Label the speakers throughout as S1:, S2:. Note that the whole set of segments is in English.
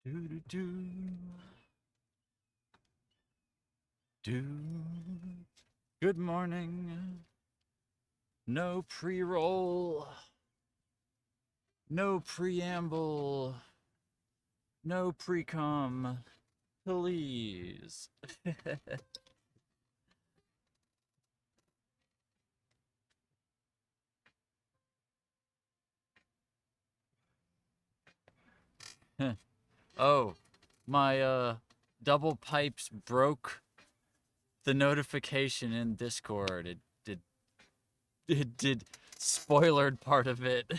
S1: Do do do do. Good morning. No pre-roll. No preamble. No pre-com. Please. Oh, my double pipes broke the notification in Discord. It did spoilered part of it.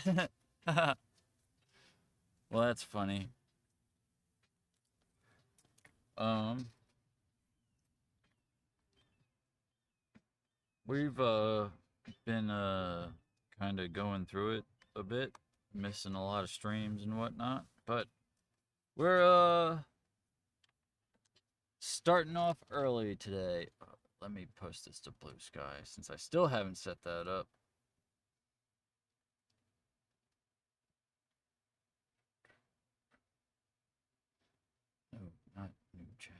S1: Well, that's funny. Um we've been kind of going through it a bit, missing a lot of streams and whatnot, but we're starting off early today. Let me post this to Blue Sky since I still haven't set that up. No, not new chat.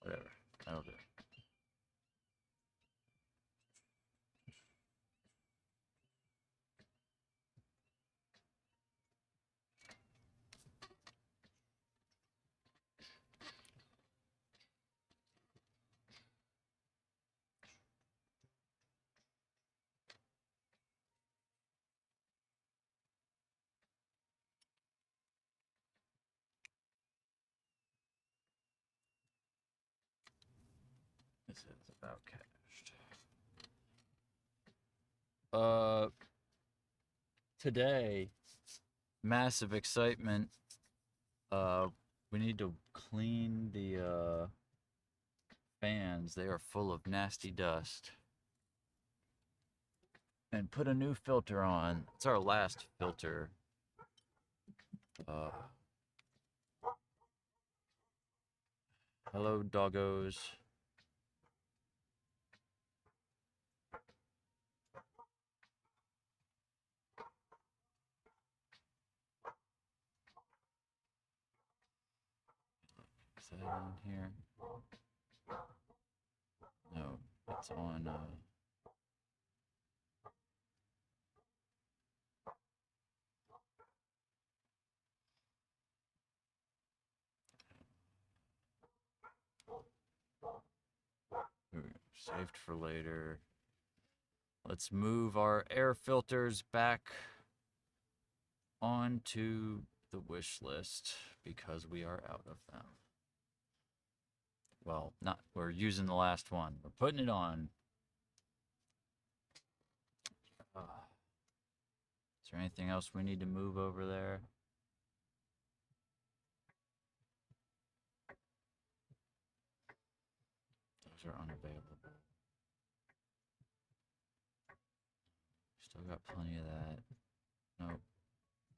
S1: Whatever. That'll do. This is about cached. Today, massive excitement. We need to clean the fans. They are full of nasty dust. And put a new filter on. It's our last filter. Hello, doggos. Is that in here? No, it's on. Saved for later. Let's move our air filters back onto the wish list because we are out of them. Well, not, we're using the last one. We're putting it on. Is there anything else we need to move over there? Those are unavailable. Still got plenty of that. Nope.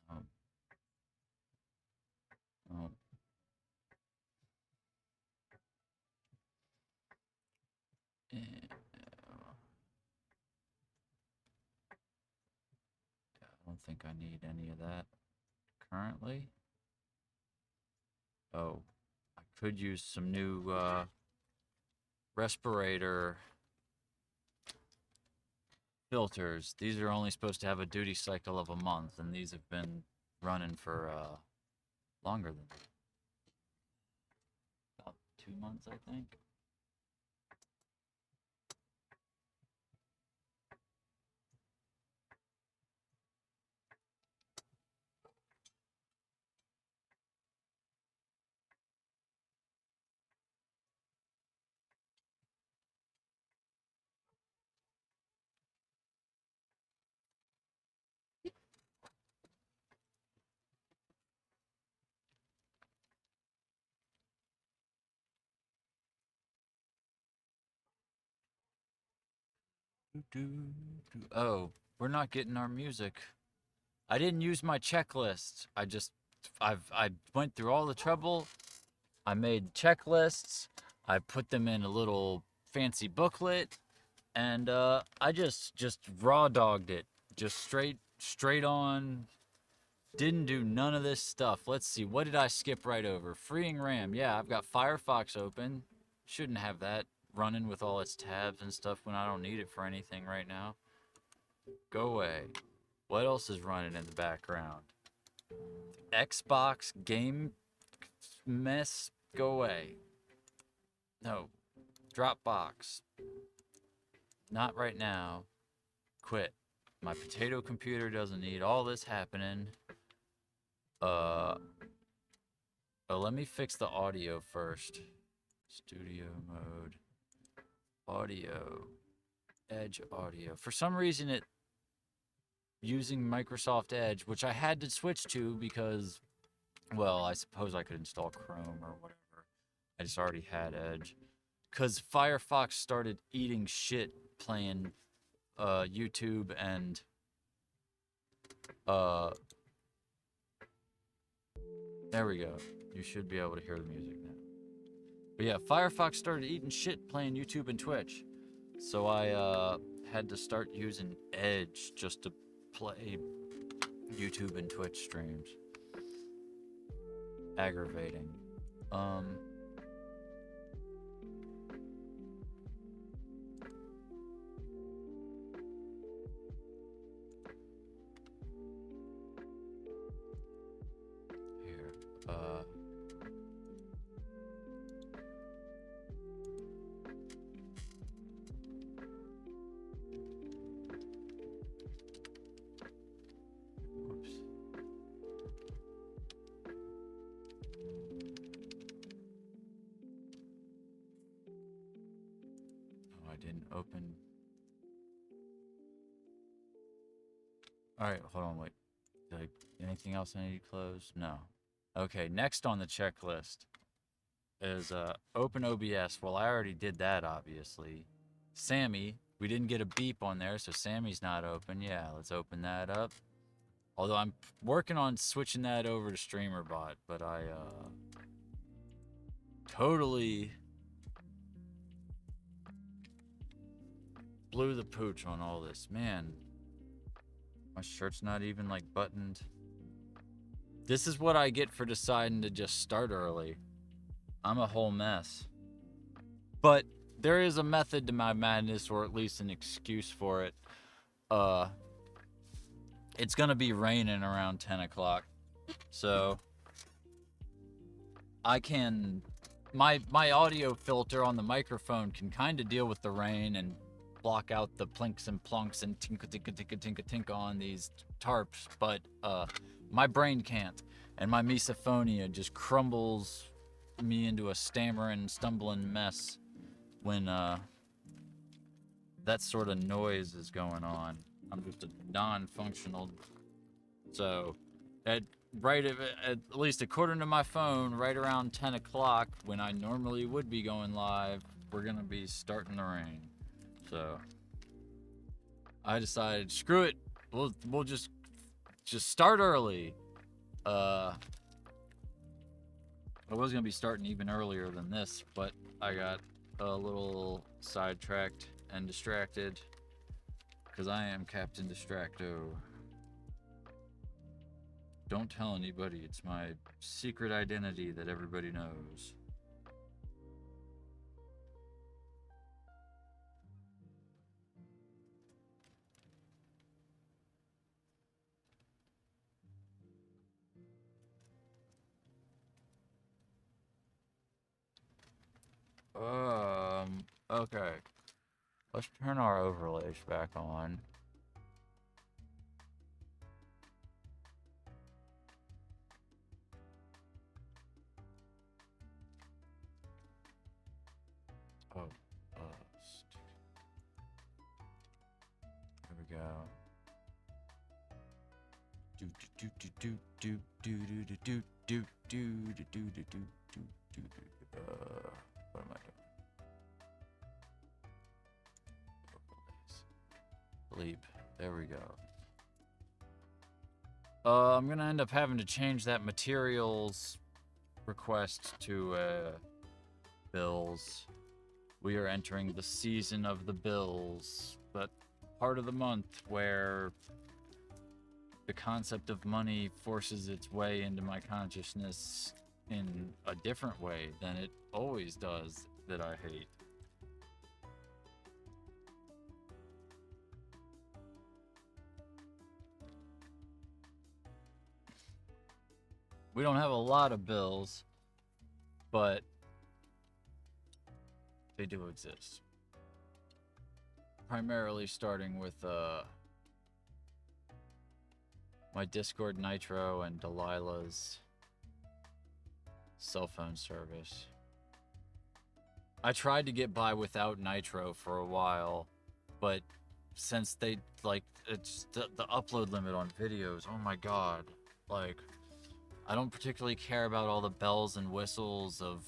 S1: Nope. Nope. I don't think I need any of that currently. Oh, I could use some new respirator filters. These are only supposed to have a duty cycle of a month, and these have been running for longer than that. About 2 months, I think. Oh, we're not getting our music. I didn't use my checklist. I went through all the trouble. I made checklists. I put them in a little fancy booklet, And I just raw dogged it. Just straight on. Didn't do none of this stuff. Let's see, what did I skip right over? Freeing RAM. Yeah, I've got Firefox open. Shouldn't have that running with all its tabs and stuff when I don't need it for anything right now. Go away. What else is running in the background? Xbox game mess. Go away. No. Dropbox. Not right now. Quit. My potato computer doesn't need all this happening. Let me fix the audio first. Studio mode. Audio. Edge audio. For some reason it using Microsoft Edge, which I had to switch to because, well, I suppose I could install Chrome or whatever. I just already had Edge. Because Firefox started eating shit playing YouTube and there we go. You should be able to hear the music now. But yeah, Firefox started eating shit playing YouTube and Twitch. So I had to start using Edge just to play YouTube and Twitch streams. Aggravating. Here. Whoops. Oh, I didn't open. Alright, hold on, wait. Like, anything else I need to close? No. Okay, next on the checklist is open OBS. Well, I already did that, obviously. Sammy, we didn't get a beep on there, so Sammy's not open. Yeah, let's open that up. Although I'm working on switching that over to StreamerBot, but I totally blew the pooch on all this. Man, my shirt's not even like buttoned. This is what I get for deciding to just start early. I'm a whole mess. But there is a method to my madness, or at least an excuse for it. It's gonna be raining around 10 o'clock. So I can, my audio filter on the microphone can kind of deal with the rain and block out the plinks and plonks and tinka tinka tinka tinka tinka on these tarps, but my brain can't, and my misophonia just crumbles me into a stammering, stumbling mess when that sort of noise is going on. I'm just a non-functional. So at least according to my phone, right around 10 o'clock when I normally would be going live, we're gonna be starting the rain. So I decided, screw it, we'll just start early. I was gonna be starting even earlier than this, but I got a little sidetracked and distracted because I am Captain Distracto. Don't tell anybody, it's my secret identity that everybody knows. Okay. Let's turn our overlays back on. Oh, there we go. What am I doing? Leap. There we go. I'm gonna end up having to change that materials request to bills. we are entering the season of the bills, but part of the month where the concept of money forces its way into my consciousness in a different way than it always does, that I hate. We don't have a lot of bills, but they do exist. Primarily starting with my Discord Nitro and Delilah's cell phone service. I tried to get by without Nitro for a while, but since they, like, it's the upload limit on videos, oh my god. Like, I don't particularly care about all the bells and whistles of,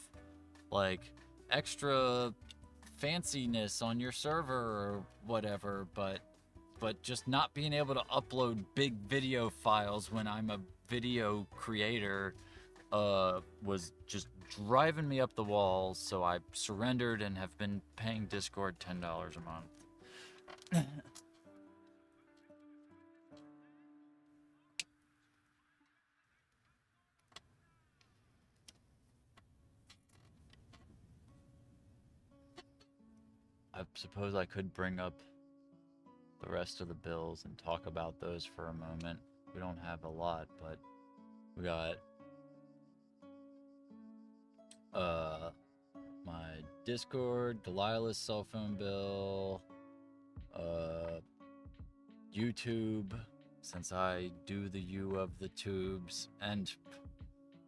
S1: like, extra fanciness on your server or whatever, but just not being able to upload big video files when I'm a video creator was just driving me up the walls, so I surrendered and have been paying Discord $10 a month. I suppose I could bring up the rest of the bills and talk about those for a moment. We don't have a lot, but we got my Discord, Delilah's cell phone bill, YouTube, since I do the U of the tubes, and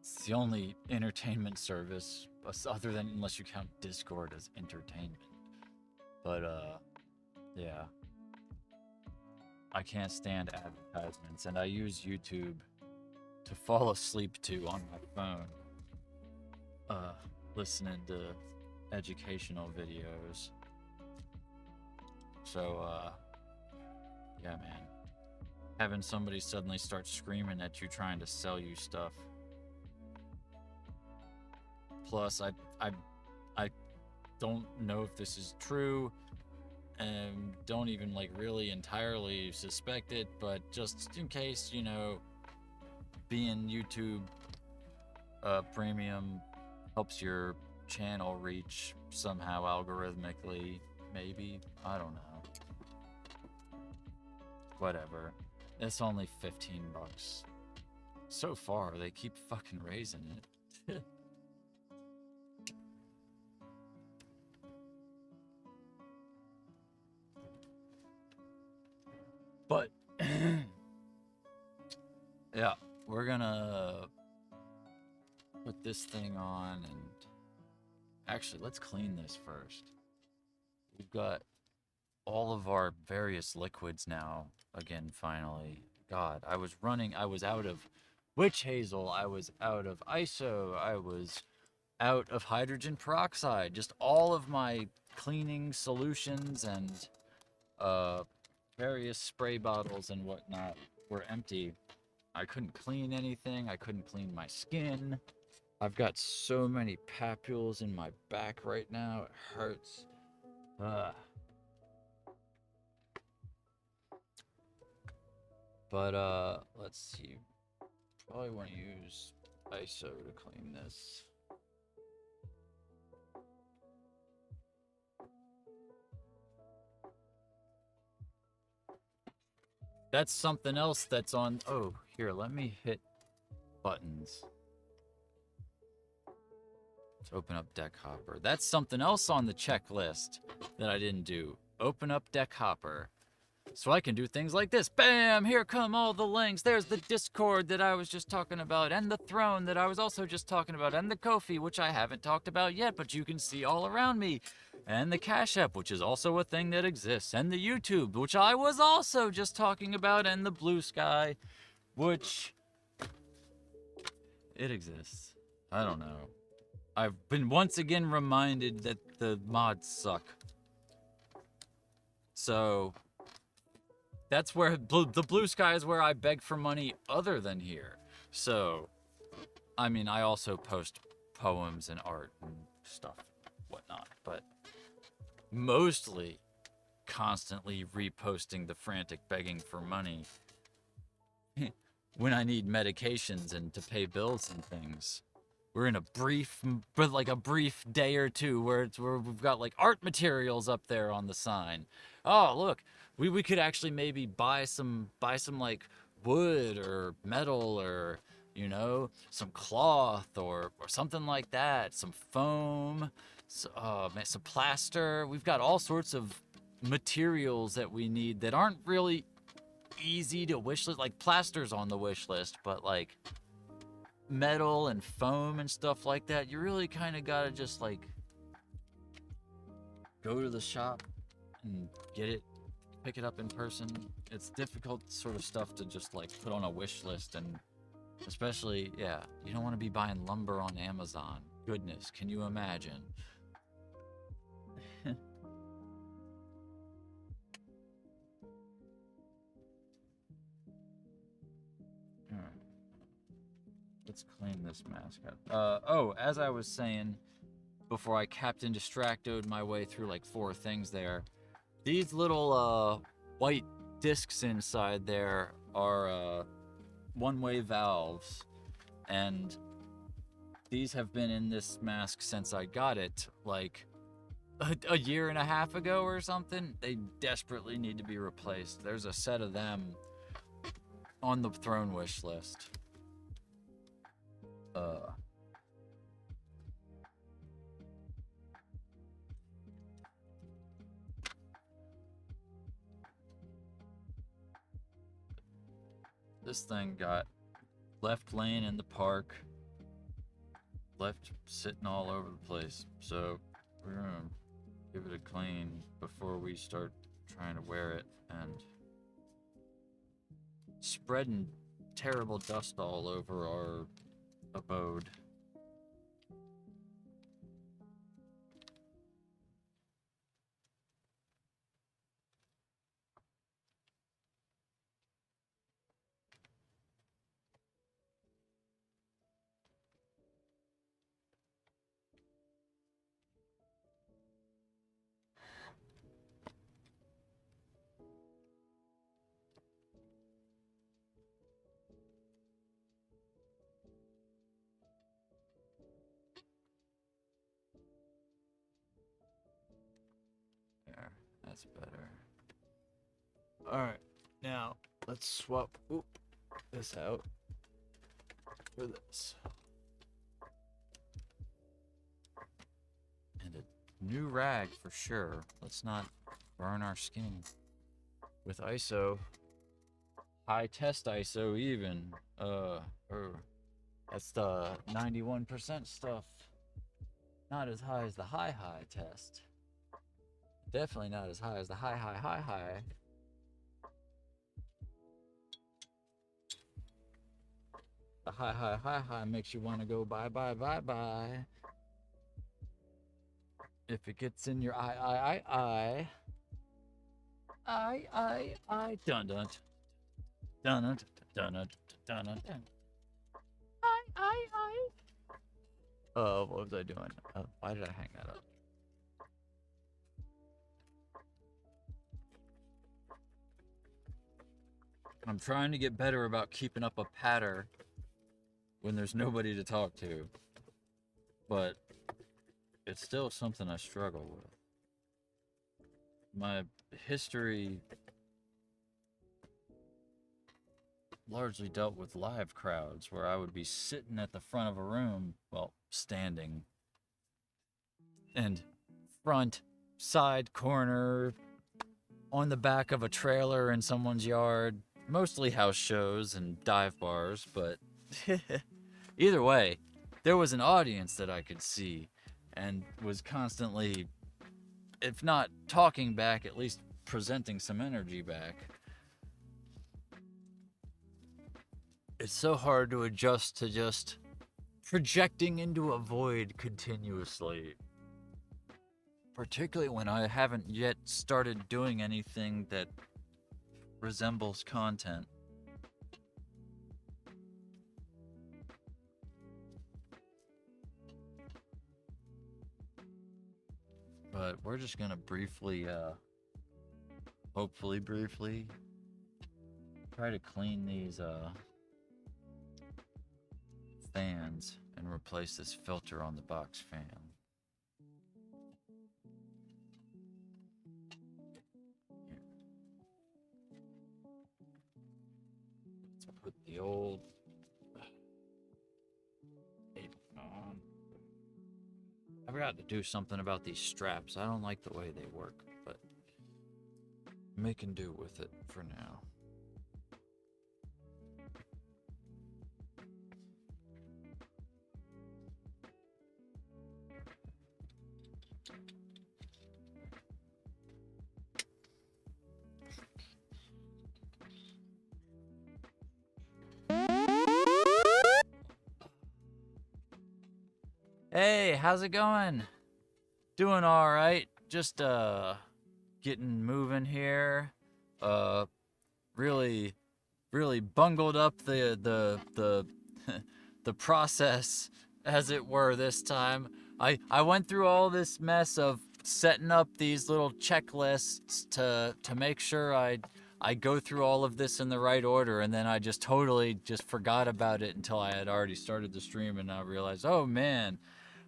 S1: it's the only entertainment service other than, unless you count Discord as entertainment. But yeah, I can't stand advertisements, and I use YouTube to fall asleep to on my phone, listening to educational videos. So yeah, man, having somebody suddenly start screaming at you trying to sell you stuff. Plus, I don't know if this is true, and don't even, like, really entirely suspect it, but just in case, you know, being YouTube premium helps your channel reach somehow algorithmically, maybe, I don't know. Whatever. It's only $15. So far, they keep fucking raising it. But yeah, we're gonna put this thing on, and actually, let's clean this first. We've got all of our various liquids now again, finally. God, I was out of witch hazel, I was out of ISO, I was out of hydrogen peroxide. Just all of my cleaning solutions and various spray bottles and whatnot were empty. I couldn't clean anything. I couldn't clean my skin. I've got so many papules in my back right now. It hurts. But let's see. Probably want to use ISO to clean this. That's something else that's on. Oh, here, let me hit buttons. Let's open up Deck Hopper. That's something else on the checklist that I didn't do. Open up Deck Hopper. So I can do things like this. Bam! Here come all the links. There's the Discord that I was just talking about, and the Throne that I was also just talking about, and the Ko-fi, which I haven't talked about yet, but you can see all around me. And the Cash App, which is also a thing that exists, and the YouTube, which I was also just talking about, and the Blue Sky, which it exists. I don't know. I've been once again reminded that the mods suck. So that's where the Blue Sky is, where I beg for money other than here. So, I mean, I also post poems and art and stuff, whatnot, but mostly constantly reposting the frantic begging for money when I need medications and to pay bills and things. We're in a brief, but like a brief day or two where we've got like art materials up there on the sign. Oh, look, we could actually maybe buy some like wood or metal or some cloth or something like that, some foam, some plaster. We've got all sorts of materials that we need that aren't really easy to wish list. Like plaster's on the wish list, but like metal and foam and stuff like that, you really kind of gotta just like go to the shop and get it, pick it up in person. It's difficult sort of stuff to just like put on a wish list, and especially, yeah, you don't want to be buying lumber on Amazon. Goodness, can you imagine? Let's clean this mask up. Oh, as I was saying before I Captain Distractoed my way through like 4 things there, these little white discs inside there are one-way valves, and these have been in this mask since I got it like a year and a half ago or something. They desperately need to be replaced. There's a set of them on the throne wish list. This thing got left laying in the park, left sitting all over the place. So we're gonna give it a clean before we start trying to wear it and spreading terrible dust all over our abode. There, that's better. Alright, now let's swap this out for this. And a new rag for sure. Let's not burn our skin with ISO. High test ISO even. That's the 91% stuff. Not as high as the high test. Definitely not as high as the high. The high makes you want to go bye. If it gets in your eye. Dun dun dun dun dun. What was I doing? Why did I hang that up? I'm trying to get better about keeping up a patter when there's nobody to talk to, but it's still something I struggle with. My history largely dealt with live crowds where I would be sitting at the front of a room, well, standing, and front, side, corner, on the back of a trailer in someone's yard, mostly house shows and dive bars, but either way, there was an audience that I could see and was constantly, if not talking back, at least presenting some energy back. It's so hard to adjust to just projecting into a void continuously. Particularly when I haven't yet started doing anything that resembles content. but we're just gonna briefly, hopefully briefly, try to clean these fans and replace this filter on the box fan. Let's put the old tape on. I forgot to do something about these straps. I don't like the way they work, but making do with it for now. Hey, how's it going? Doing all right. Just getting moving here. Really bungled up the the process, as it were, this time. I went through all this mess of setting up these little checklists to make sure I go through all of this in the right order, and then I just totally just forgot about it until I had already started the stream, and I realized, oh man,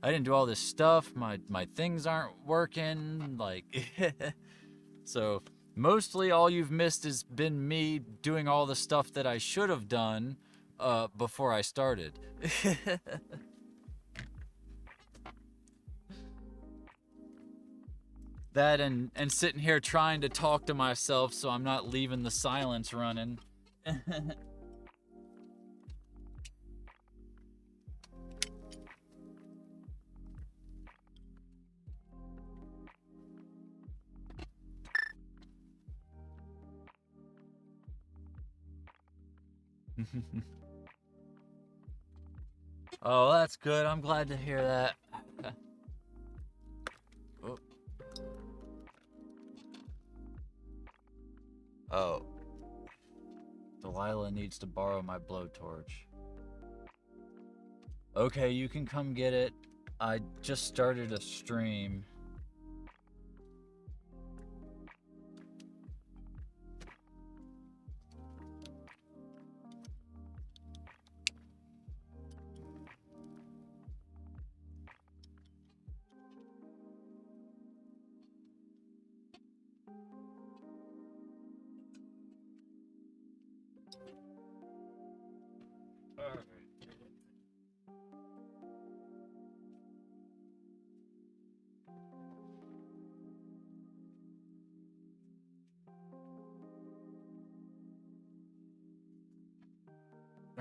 S1: I didn't do all this stuff. My things aren't working. Like, so mostly all you've missed has been me doing all the stuff that I should have done before I started. That and sitting here trying to talk to myself so I'm not leaving the silence running. Oh, that's good. I'm glad to hear that. Oh. Oh. Delilah needs to borrow my blowtorch. Okay, you can come get it. I just started a stream.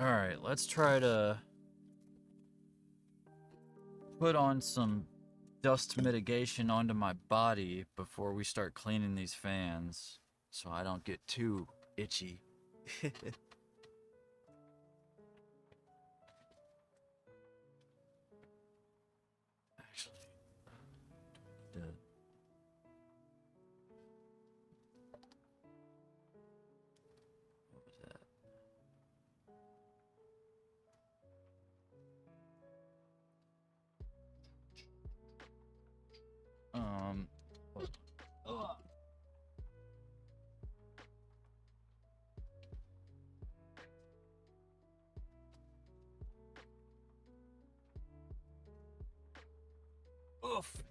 S1: Alright, let's try to put on some dust mitigation onto my body before we start cleaning these fans so I don't get too itchy. Actually, what was that? Oof.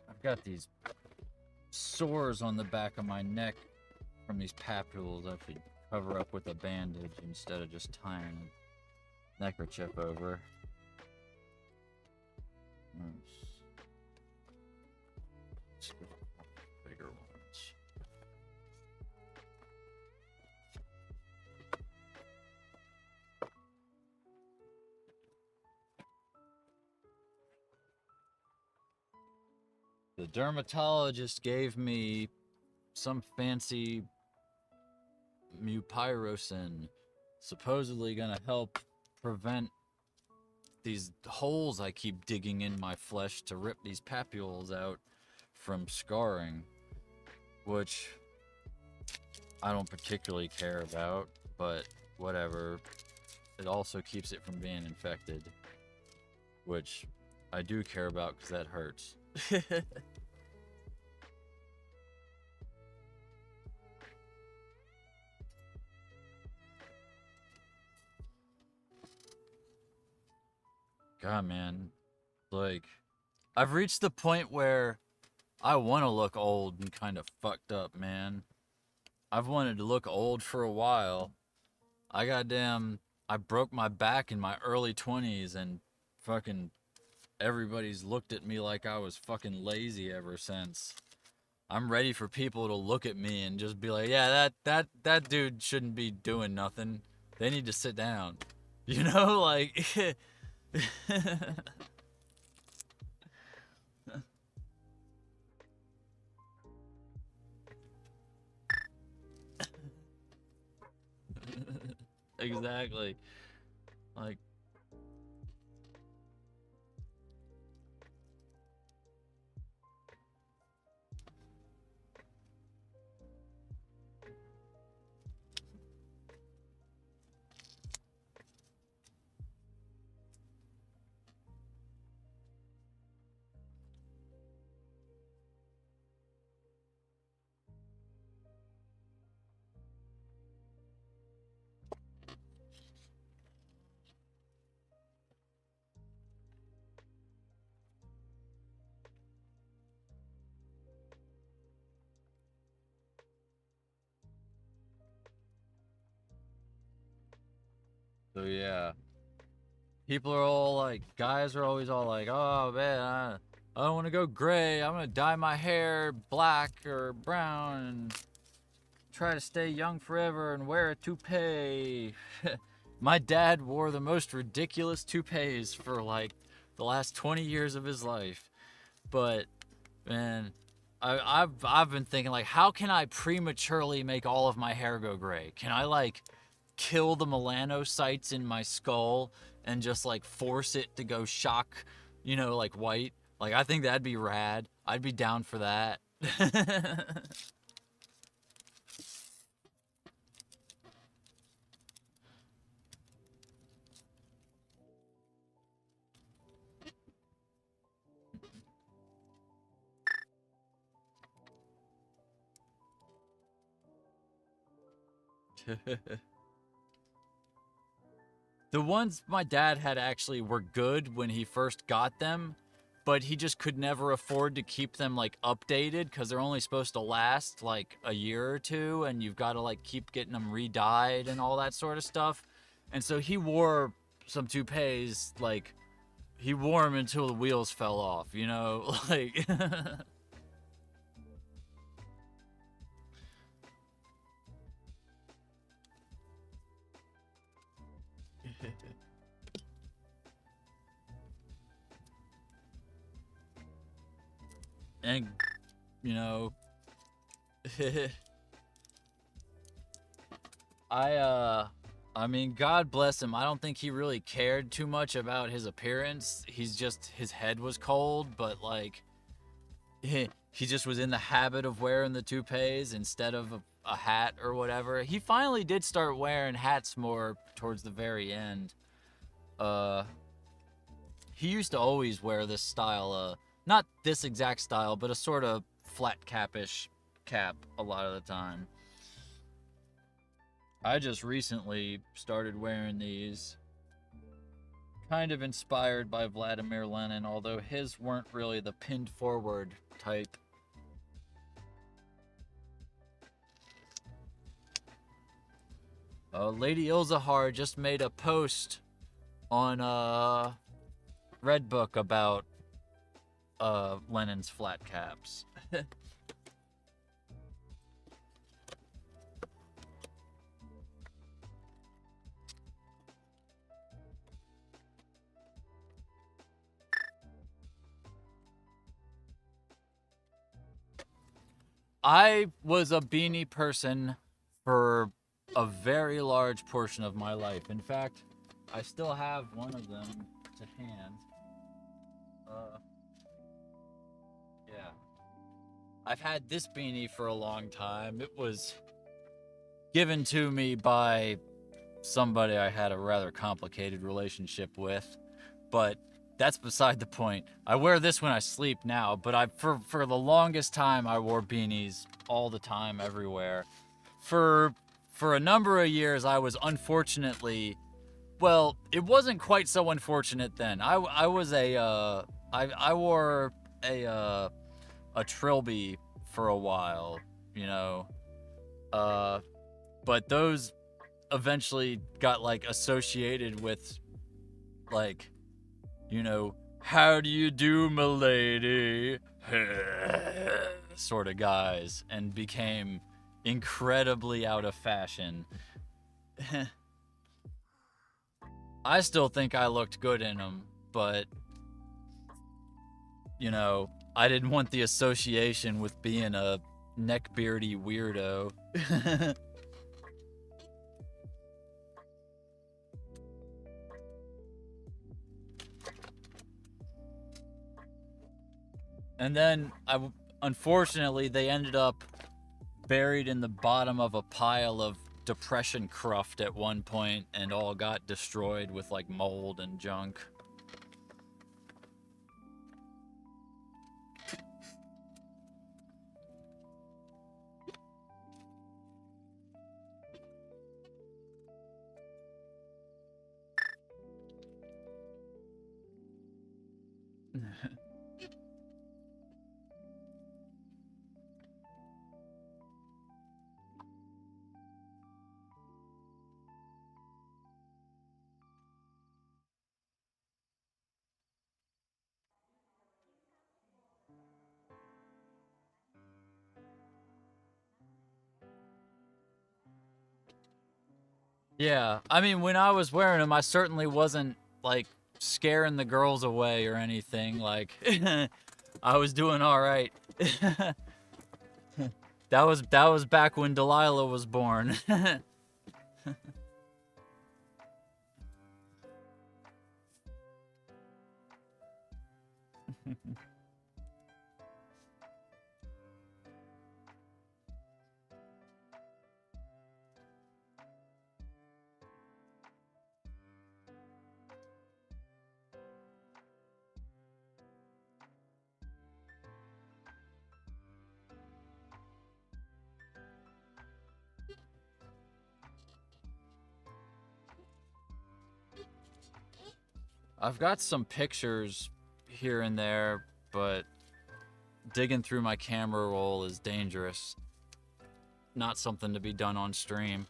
S1: I've got these sores on the back of my neck from these papules. I should cover up with a bandage instead of just tying a neckerchief over. Let's get bigger ones. The dermatologist gave me some fancy mupirocin, supposedly gonna help prevent these holes I keep digging in my flesh to rip these papules out from scarring, which I don't particularly care about, but whatever. It also keeps it from being infected, which I do care about because that hurts. God, man. Like, I've reached the point where I want to look old and kind of fucked up, man. I've wanted to look old for a while. I broke my back in my early 20s and fucking everybody's looked at me like I was fucking lazy ever since. I'm ready for people to look at me and just be like, yeah, that dude shouldn't be doing nothing. They need to sit down. You know, like exactly. Like, so yeah. People are all like, guys are always all like, oh man, I don't want to go gray. I'm going to dye my hair black or brown and try to stay young forever and wear a toupee. My dad wore the most ridiculous toupees for like the last 20 years of his life. But man, I've been thinking like, how can I prematurely make all of my hair go gray? Can I like kill the melanocytes in my skull and just like force it to go shock, like white? Like, I think that'd be rad. I'd be down for that. The ones my dad had actually were good when he first got them, but he just could never afford to keep them like updated because they're only supposed to last like a year or two, and you've got to like keep getting them re-dyed and all that sort of stuff. And so he wore some toupees, like he wore them until the wheels fell off, like. And you know I mean, God bless him. I don't think he really cared too much about his appearance. His head was cold, but like he just was in the habit of wearing the toupees instead of a hat or whatever. He finally did start wearing hats more towards the very end. Uh he used to always wear this style, not this exact style, but a sort of flat capish cap a lot of the time. I just recently started wearing these, kind of inspired by Vladimir Lenin, although his weren't really the pinned forward type. Lady Ilzahar just made a post on Redbook about Lenin's flat caps. I was a beanie person for a very large portion of my life. In fact, I still have one of them to hand. Yeah. I've had this beanie for a long time. It was given to me by somebody I had a rather complicated relationship with, but that's beside the point. I wear this when I sleep now, but for the longest time I wore beanies all the time, everywhere. For a number of years, I was unfortunately, well, it wasn't quite so unfortunate then. I was I wore a trilby for a while, you know. But those eventually got like associated with like, you know, how do you do, milady? Sort of guys, and became incredibly out of fashion. I still think I looked good in them, but, you know, I didn't want the association with being a neckbeardy weirdo. And then, unfortunately, they ended up buried in the bottom of a pile of depression cruft at one point and all got destroyed with like mold and junk. Yeah, I mean, when I was wearing them, I certainly wasn't like scaring the girls away or anything. Like, I was doing all right. That was back when Delilah was born. I've got some pictures here and there, but digging through my camera roll is dangerous. Not something to be done on stream.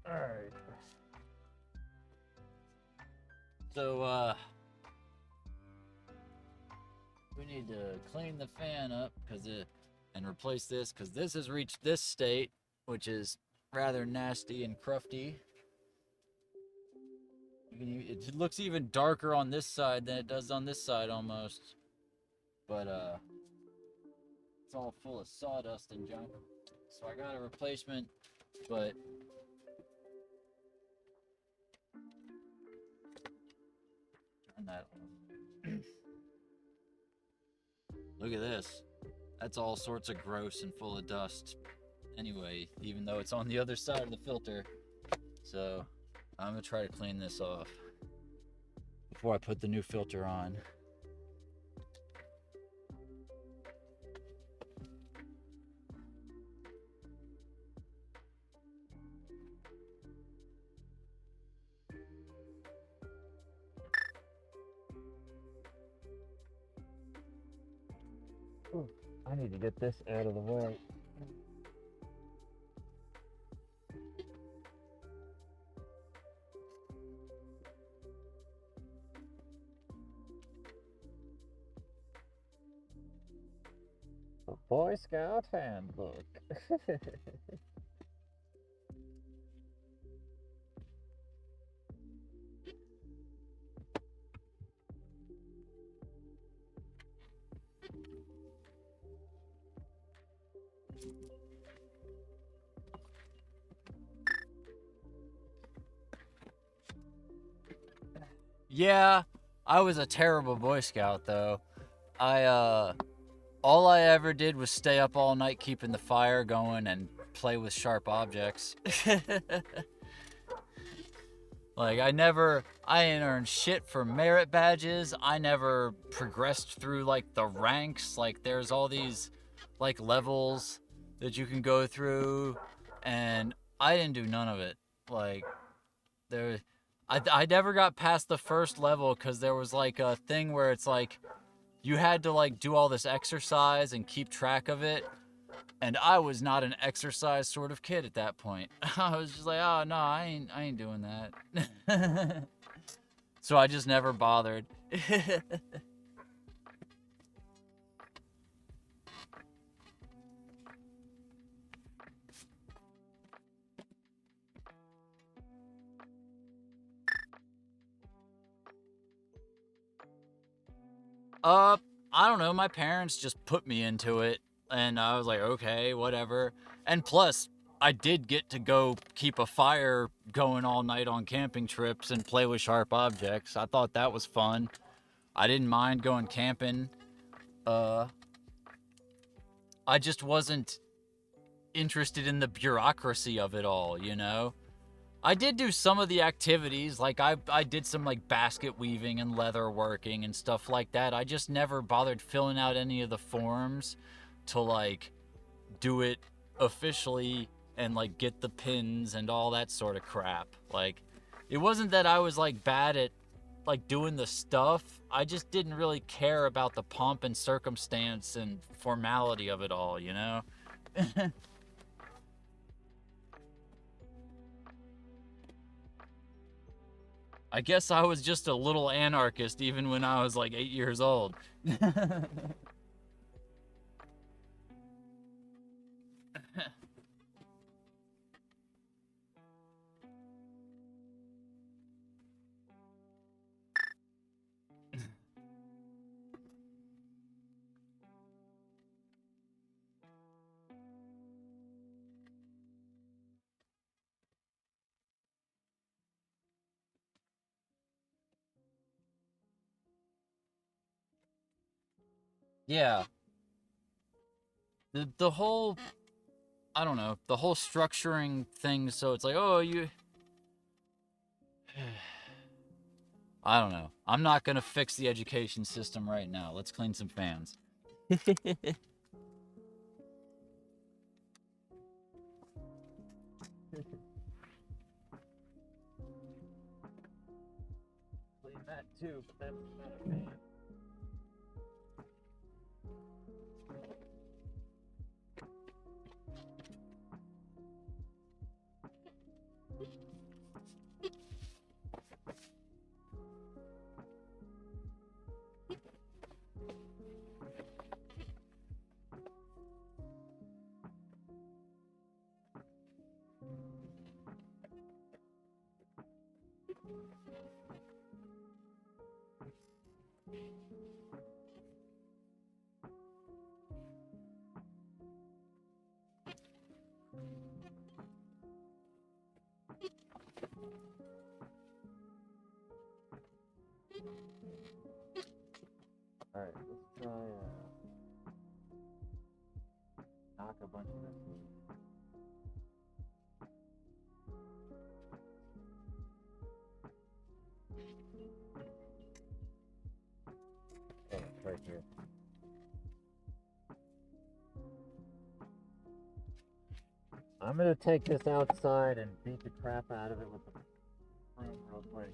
S1: Alright. So, we need to clean the fan up and replace this because this has reached this state, which is rather nasty and crufty. It looks even darker on this side than it does on this side almost. But, it's all full of sawdust and junk. So I got a replacement, but turn that on. Look at this. That's all sorts of gross and full of dust. Anyway, even though it's on the other side of the filter. So I'm gonna try to clean this off before I put the new filter on. I need to get this out of the way.
S2: The Boy Scout Handbook.
S1: Yeah, I was a terrible Boy Scout though. All I ever did was stay up all night keeping the fire going and play with sharp objects. Like I didn't earn shit for merit badges. I never progressed through like the ranks. Like there's all these like levels that you can go through, and I didn't do none of it. Like there, I never got past the first level because there was like a thing where it's like you had to like do all this exercise and keep track of it, and I was not an exercise sort of kid at that point. I was just like, oh no, I ain't doing that. So I just never bothered. uh, I don't know. My parents just put me into it, and I was like, okay, whatever. And plus, I did get to go keep a fire going all night on camping trips and play with sharp objects. I thought that was fun. I didn't mind going camping. Uh, I just wasn't interested in the bureaucracy of it all, you know? I did do some of the activities, like I did some like basket weaving and leather working and stuff like that. I just never bothered filling out any of the forms to like do it officially and like get the pins and all that sort of crap. Like it wasn't that I was like bad at like doing the stuff. I just didn't really care about the pomp and circumstance and formality of it all, you know? I guess I was just a little anarchist even when I was like 8 years old. Yeah, the whole, I don't know, the whole structuring thing. So it's like, oh, you. I don't know. I'm not gonna fix the education system right now. Let's clean some fans. Clean that too, but that's not a fan. All right, let's try knock a bunch of this. Oh, it's right here. I'm gonna take this outside and beat the crap out of it with the broom real quick.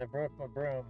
S2: I broke my broom.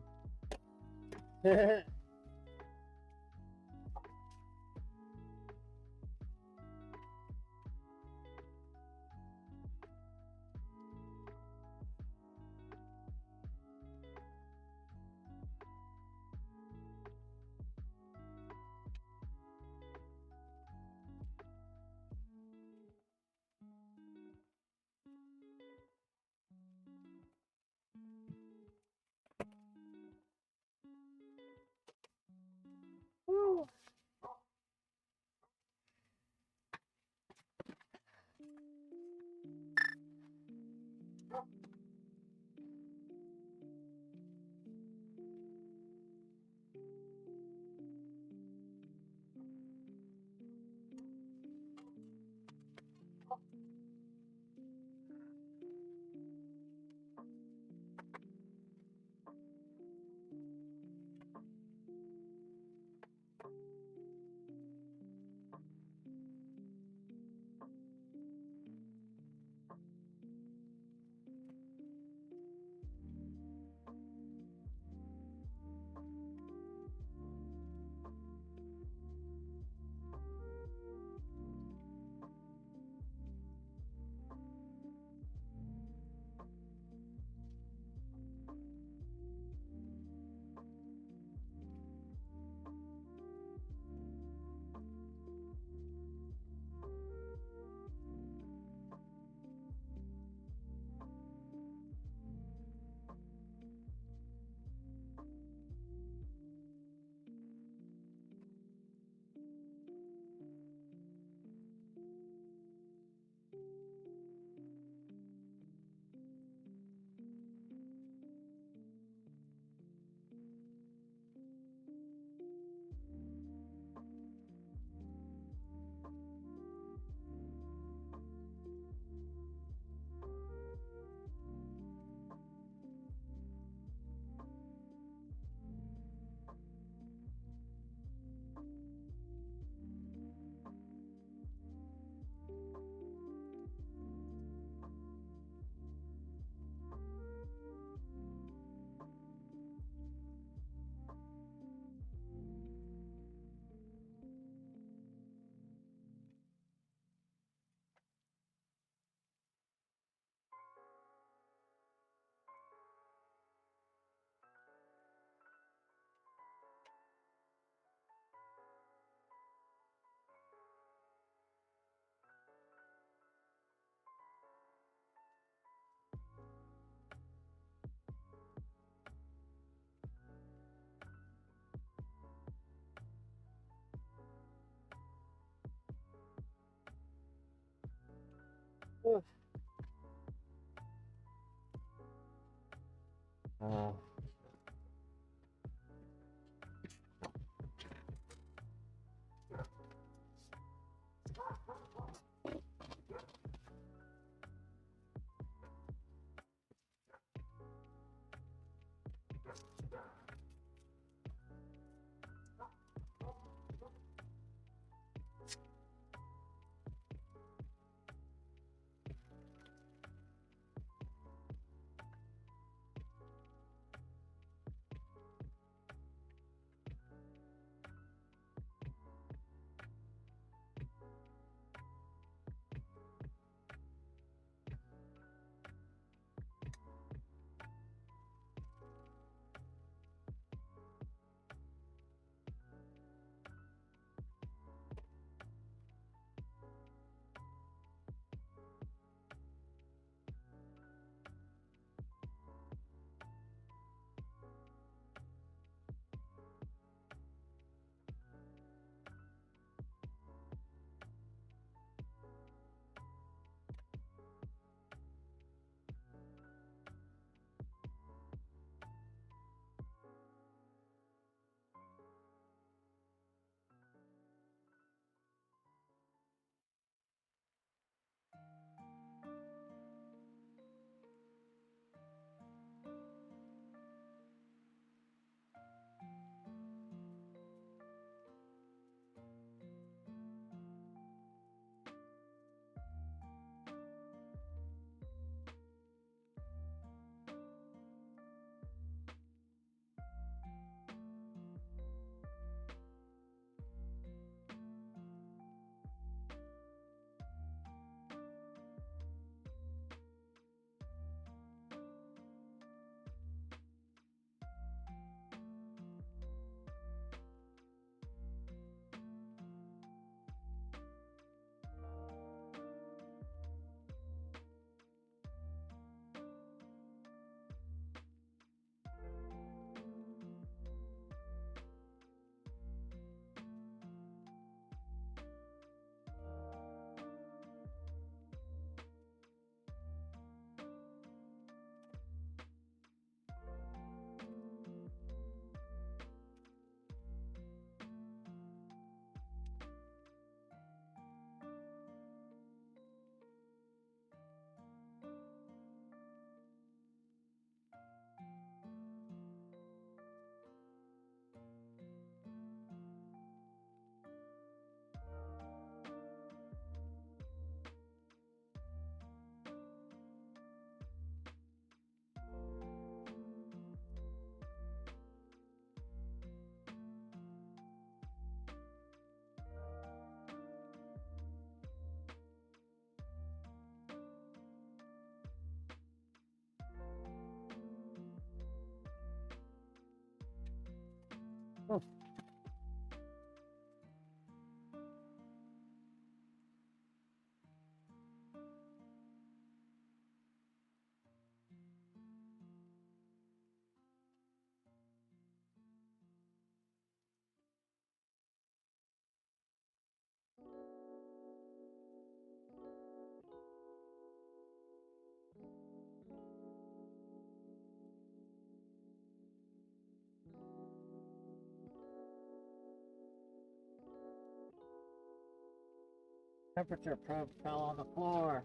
S2: Temperature probe fell on the floor.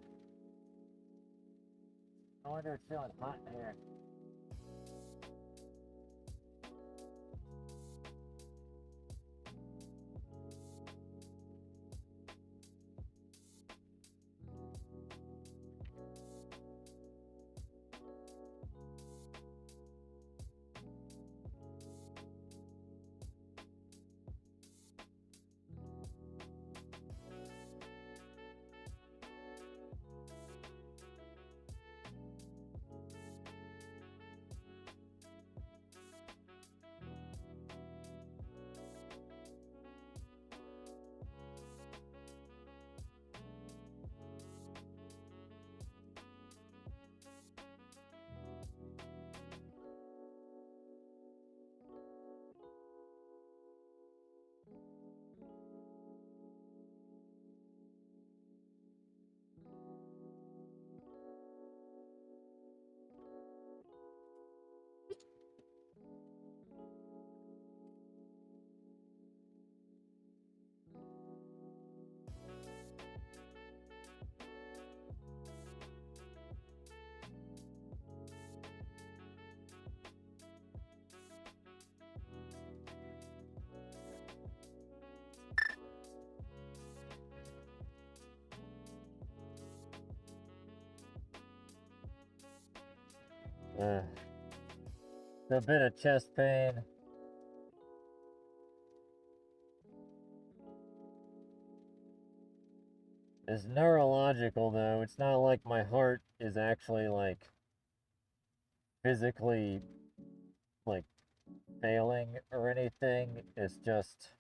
S2: I wonder it's feeling hot in here. A bit of chest pain. It's neurological though. It's not like my heart is actually like physically like failing or anything. It's just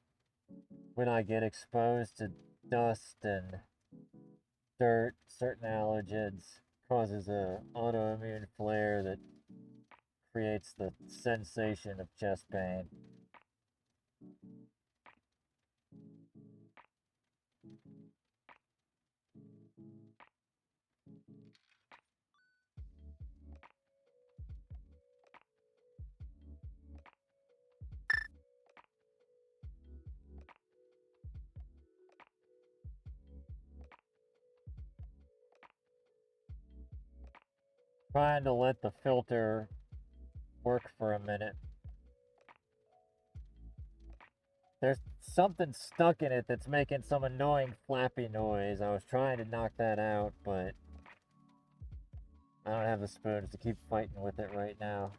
S2: when I get exposed to dust and dirt, certain allergens, causes a autoimmune flare that creates the sensation of chest pain. Trying to let the filter work for a minute. There's something stuck in it that's making some annoying flappy noise. I was trying to knock that out, but I don't have the spoons to keep fighting with it right now.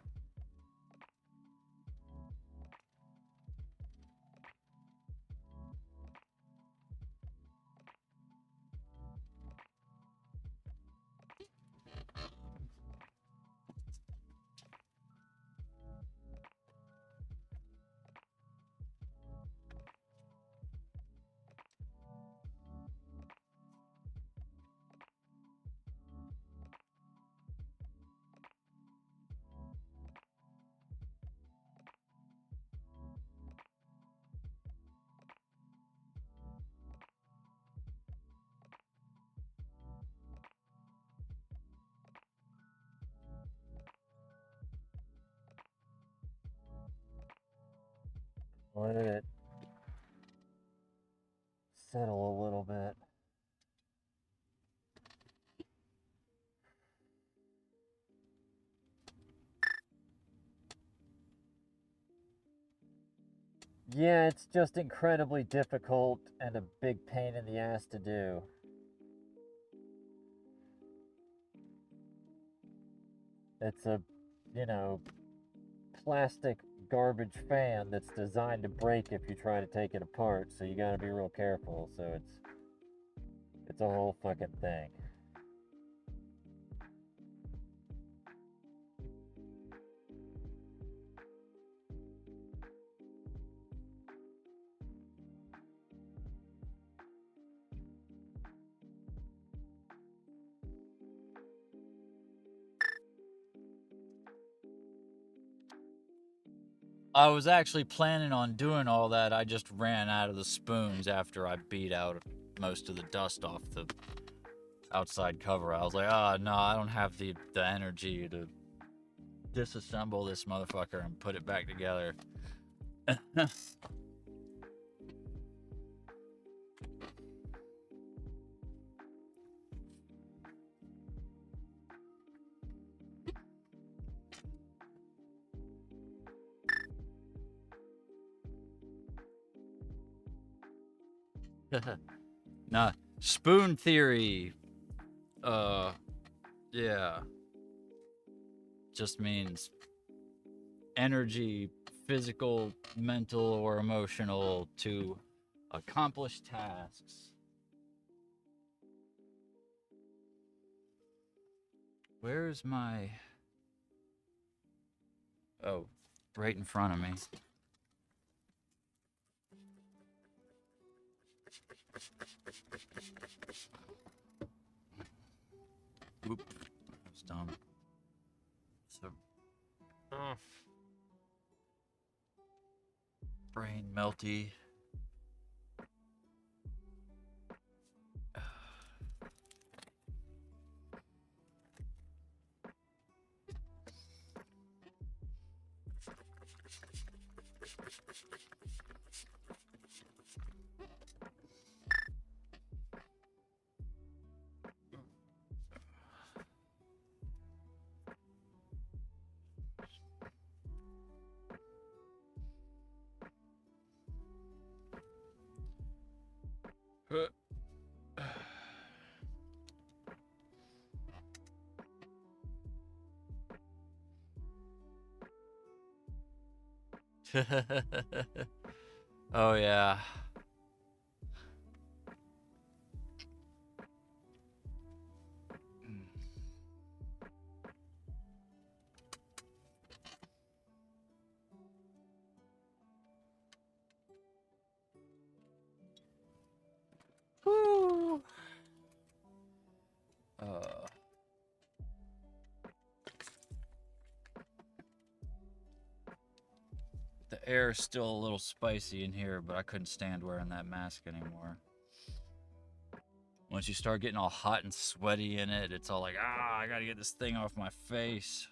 S2: Let it settle a little bit. Yeah, it's just incredibly difficult and a big pain in the ass to do. It's a, you know, plastic garbage fan that's designed to break if you try to take it apart, so you gotta be real careful, so it's a whole fucking thing.
S1: I was actually planning on doing all that. I just ran out of the spoons after I beat out most of the dust off the outside cover. I was like, oh, no, I don't have the energy to disassemble this motherfucker and put it back together. Nah, spoon theory. Yeah. Just means energy, physical, mental, or emotional to accomplish tasks. Where's my... Oh, right in front of me. Oop, that was dumb. So, brain melty. Oh yeah. Woo. The air is still a little spicy in here, but I couldn't stand wearing that mask anymore. Once you start getting all hot and sweaty in it, it's all like, I gotta get this thing off my face.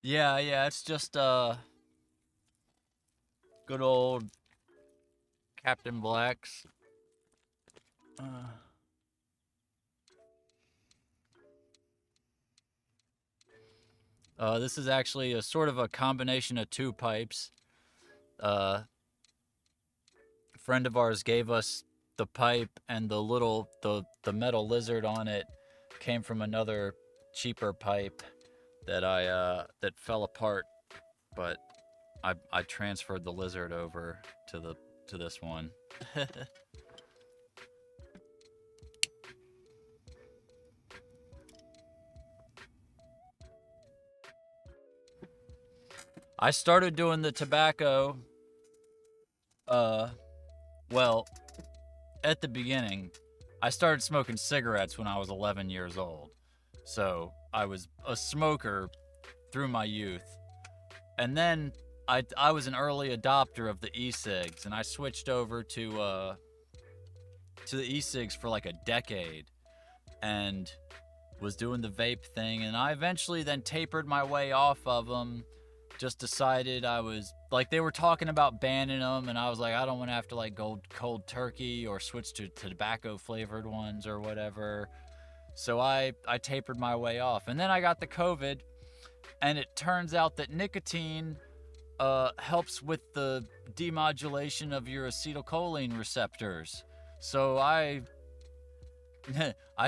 S1: Yeah, it's just good old Captain Black's. This is actually a sort of a combination of two pipes. A friend of ours gave us the pipe, and the metal lizard on it came from another cheaper pipe that that fell apart, but I transferred the lizard over to this one. I started doing the tobacco well, at the beginning, I started smoking cigarettes when I was 11 years old. So, I was a smoker through my youth. And then I was an early adopter of the e-cigs, and I switched over to the e-cigs for like a decade and was doing the vape thing, and I eventually then tapered my way off of them. Just decided I was like, they were talking about banning them, and I was like, I don't want to have to like go cold turkey or switch to tobacco flavored ones or whatever. So I tapered my way off, and then I got the COVID, and it turns out that nicotine helps with the demodulation of your acetylcholine receptors. So I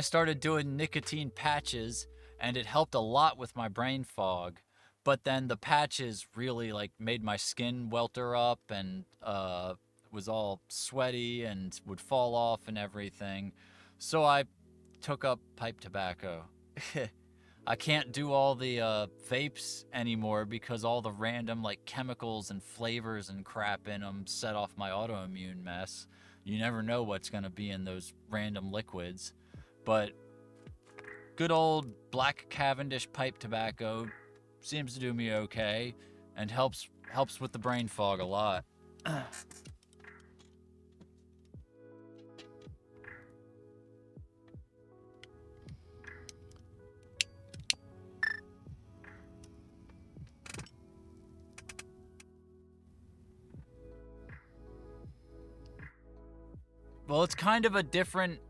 S1: started doing nicotine patches, and it helped a lot with my brain fog. But then the patches really like made my skin welter up, and was all sweaty and would fall off and everything. So I took up pipe tobacco. I can't do all the vapes anymore because all the random like chemicals and flavors and crap in them set off my autoimmune mess. You never know what's going to be in those random liquids. But good old black Cavendish pipe tobacco seems to do me okay and helps with the brain fog a lot. Well, it's kind of a different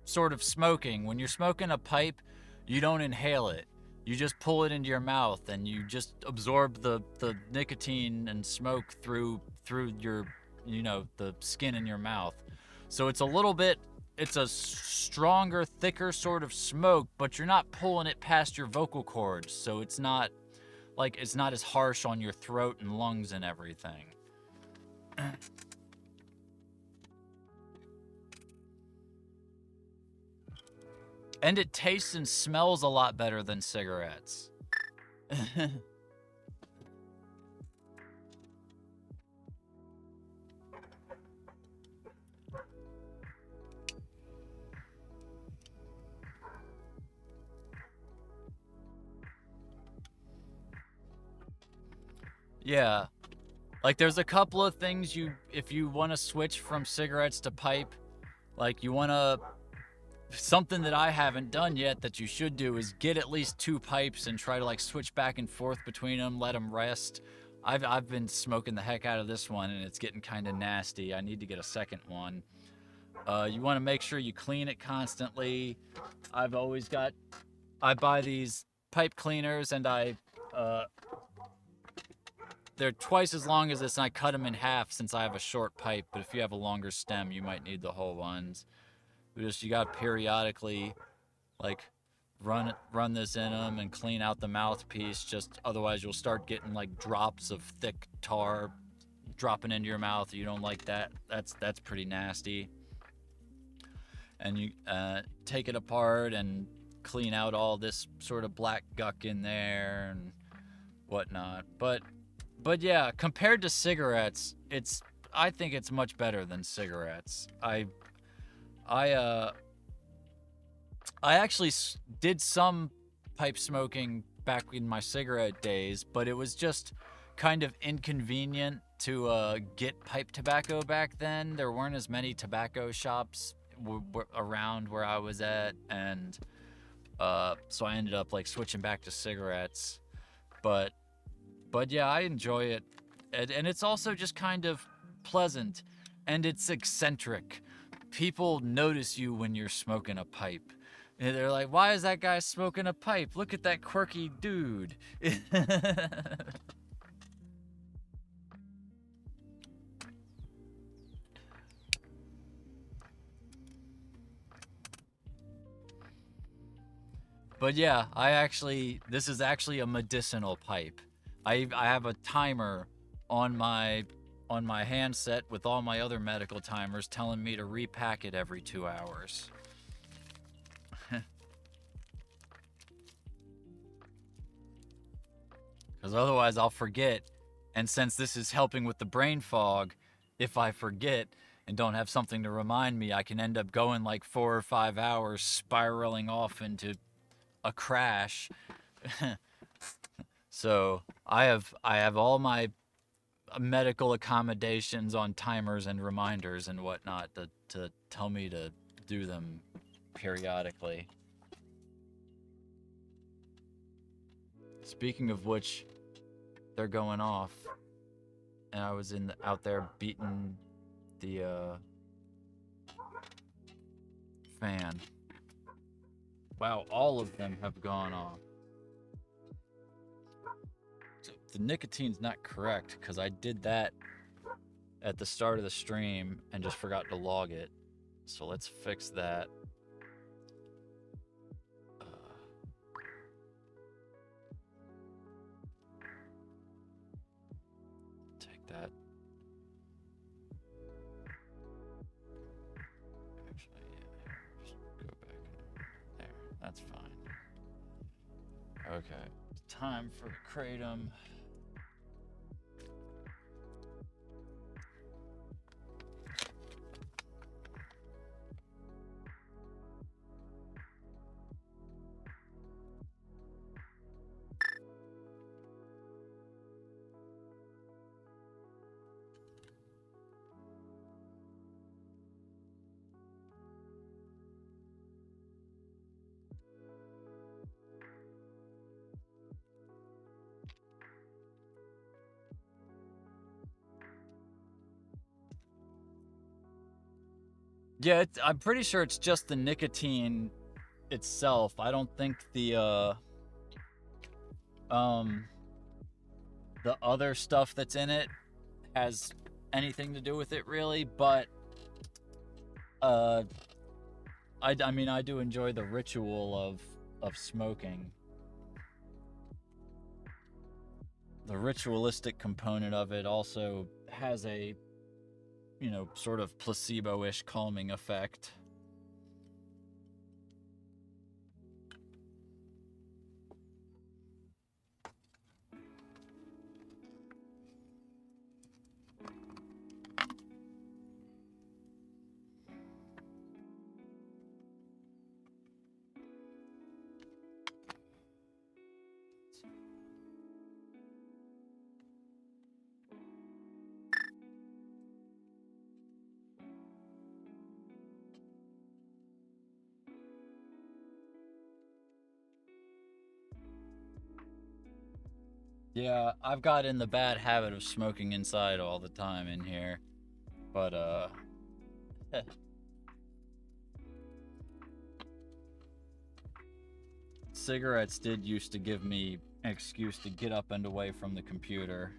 S1: sort of smoking. When you're smoking a pipe, you don't inhale it. You just pull it into your mouth and you just absorb the nicotine and smoke through your, the skin in your mouth. So it's a stronger, thicker sort of smoke, but you're not pulling it past your vocal cords. So it's not as harsh on your throat and lungs and everything. And it tastes and smells a lot better than cigarettes. Yeah. Like, there's a couple of things if you want to switch from cigarettes to pipe, like, something that I haven't done yet that you should do is get at least 2 pipes and try to, like, switch back and forth between them, let them rest. I've been smoking the heck out of this one, and it's getting kind of nasty. I need to get a second one. You want to make sure you clean it constantly. I buy these pipe cleaners, and they're twice as long as this, and I cut them in half since I have a short pipe, but if you have a longer stem, you might need the whole ones. You got to periodically, like, run this in them and clean out the mouthpiece. Just otherwise you'll start getting, like, drops of thick tar dropping into your mouth. You don't like that. That's pretty nasty. And you take it apart and clean out all this sort of black guck in there and whatnot. But yeah, compared to cigarettes, I think it's much better than cigarettes. I actually did some pipe smoking back in my cigarette days, but it was just kind of inconvenient to get pipe tobacco back then. There weren't as many tobacco shops around where I was at, and so I ended up, like, switching back to cigarettes. But yeah, I enjoy it, and it's also just kind of pleasant, and it's eccentric. People notice you when you're smoking a pipe. And they're like, why is that guy smoking a pipe? Look at that quirky dude. But yeah, this is actually a medicinal pipe. I have a timer on my handset with all my other medical timers telling me to repack it every 2 hours. Because otherwise I'll forget. And since this is helping with the brain fog, if I forget and don't have something to remind me, I can end up going like 4 or 5 hours spiraling off into a crash. So I have all my medical accommodations on timers and reminders and whatnot to tell me to do them periodically. Speaking of which, they're going off, and I was out there beating the fan. Wow, all of them have gone off. So the nicotine's not correct because I did that at the start of the stream and just forgot to log it. So let's fix that. Take that. Actually, yeah, just go back. There, that's fine. Okay, time for the kratom. Yeah, I'm pretty sure it's just the nicotine itself. I don't think the other stuff that's in it has anything to do with it really, but I mean, I do enjoy the ritual of smoking. The ritualistic component of it also has a, you know, sort of placebo-ish calming effect. Yeah, I've got in the bad habit of smoking inside all the time in here. But cigarettes did used to give me an excuse to get up and away from the computer.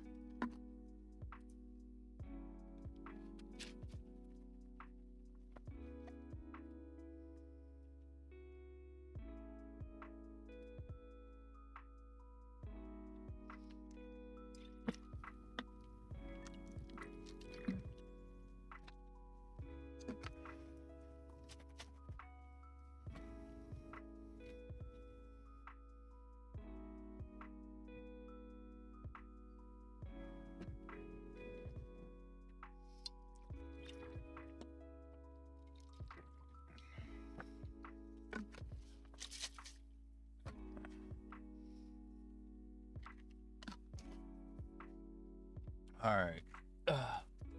S1: All right.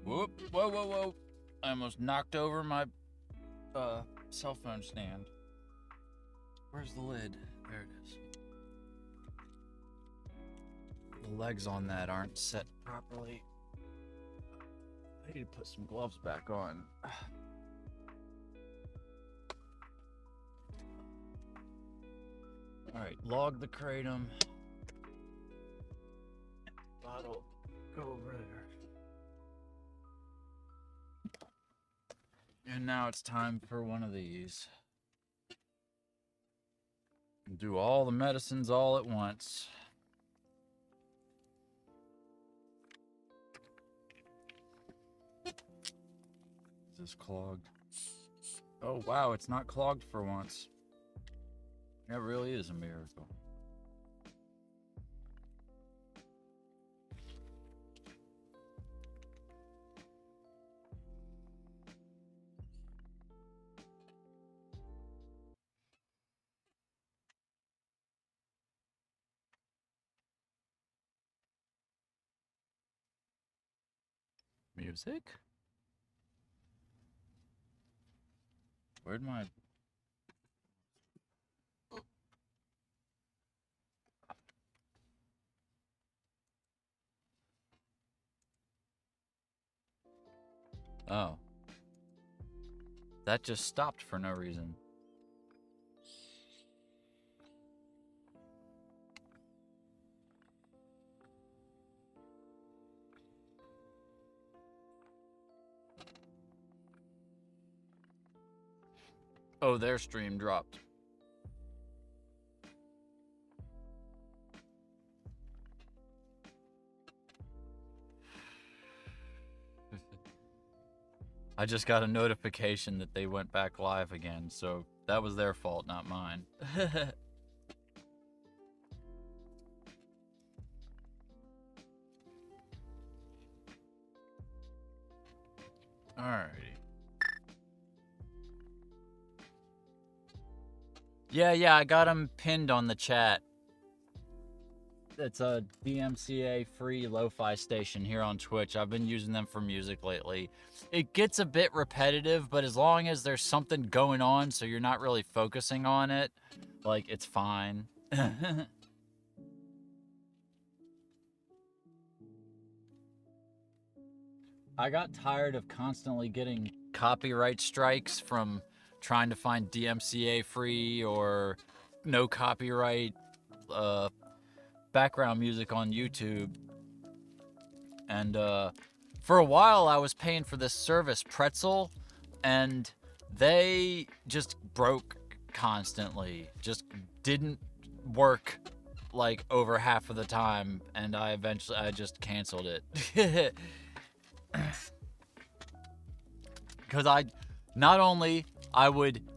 S1: Whoop! Whoa! Whoa! Whoa! I almost knocked over my cell phone stand. Where's the lid? There it is. The legs on that aren't set properly. I need to put some gloves back on. All right, log the kratom. Bottle, go over there. And now it's time for one of these. Do all the medicines all at once. Is this clogged? Oh, wow, it's not clogged for once. That really is a miracle. Music? Where'd my... Oh. That just stopped for no reason. Oh, their stream dropped. I just got a notification that they went back live again, so that was their fault, not mine. Alrighty. Yeah, I got them pinned on the chat. It's a DMCA free lo-fi station here on Twitch. I've been using them for music lately. It gets a bit repetitive, but as long as there's something going on so you're not really focusing on it, like, it's fine. I got tired of constantly getting copyright strikes from trying to find DMCA free or no copyright background music on YouTube. And for a while I was paying for this service, Pretzel, and they just broke constantly. Just didn't work like over half of the time, and I just canceled it. Because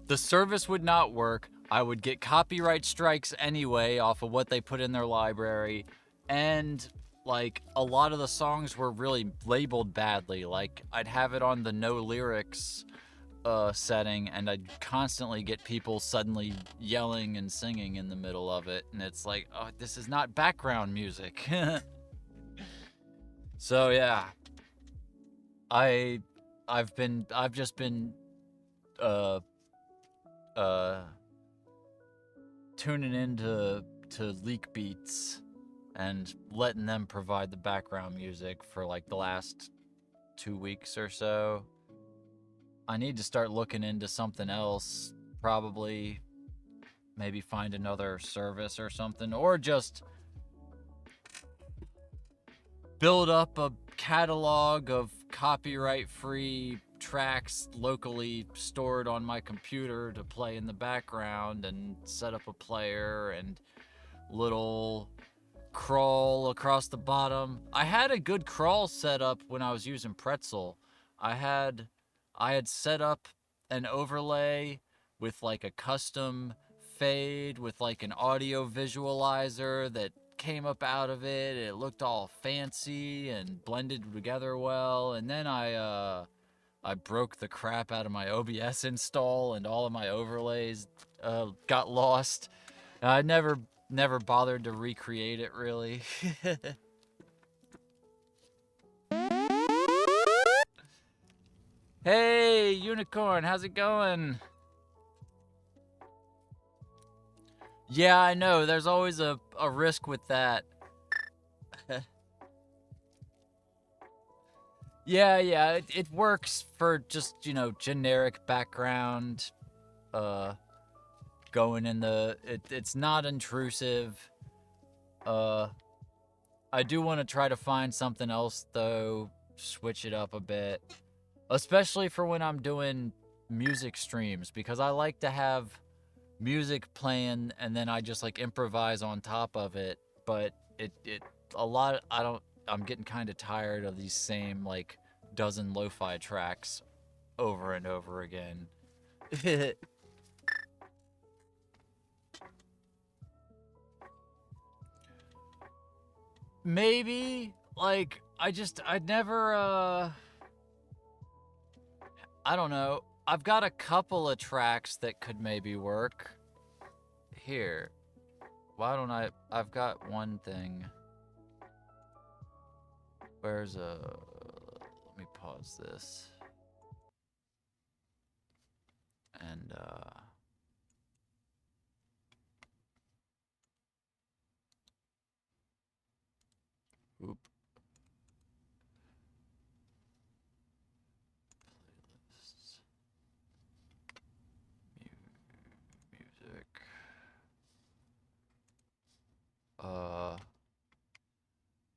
S1: the service would not work, I would get copyright strikes anyway off of what they put in their library, and like a lot of the songs were really labeled badly. Like I'd have it on the no lyrics setting, and I'd constantly get people suddenly yelling and singing in the middle of it, and it's like, oh, this is not background music. So yeah, I've just been tuning into Leak Beats and letting them provide the background music for like the last 2 weeks or so. I need to start looking into something else, probably maybe find another service or something, or just build up a catalog of copyright-free tracks locally stored on my computer to play in the background, and set up a player and little crawl across the bottom. I had a good crawl set up when I was using Pretzel. I had set up an overlay with like a custom fade with like an audio visualizer that came up out of it. It looked all fancy and blended together well, and then I broke the crap out of my OBS install, and all of my overlays got lost. I never bothered to recreate it, really. Hey, Unicorn, how's it going? Yeah, I know, there's always a risk with that. Yeah, it works for just, generic background, going in it's not intrusive. I do want to try to find something else, though, switch it up a bit. Especially for when I'm doing music streams, because I like to have music playing and then I just like improvise on top of it. But I'm getting kind of tired of these same like dozen lo-fi tracks over and over again. Maybe like I'd never I don't know. I've got a couple of tracks that could maybe work. Here. Why don't I've got one thing. Let me pause this. And, oop. Playlists. Music.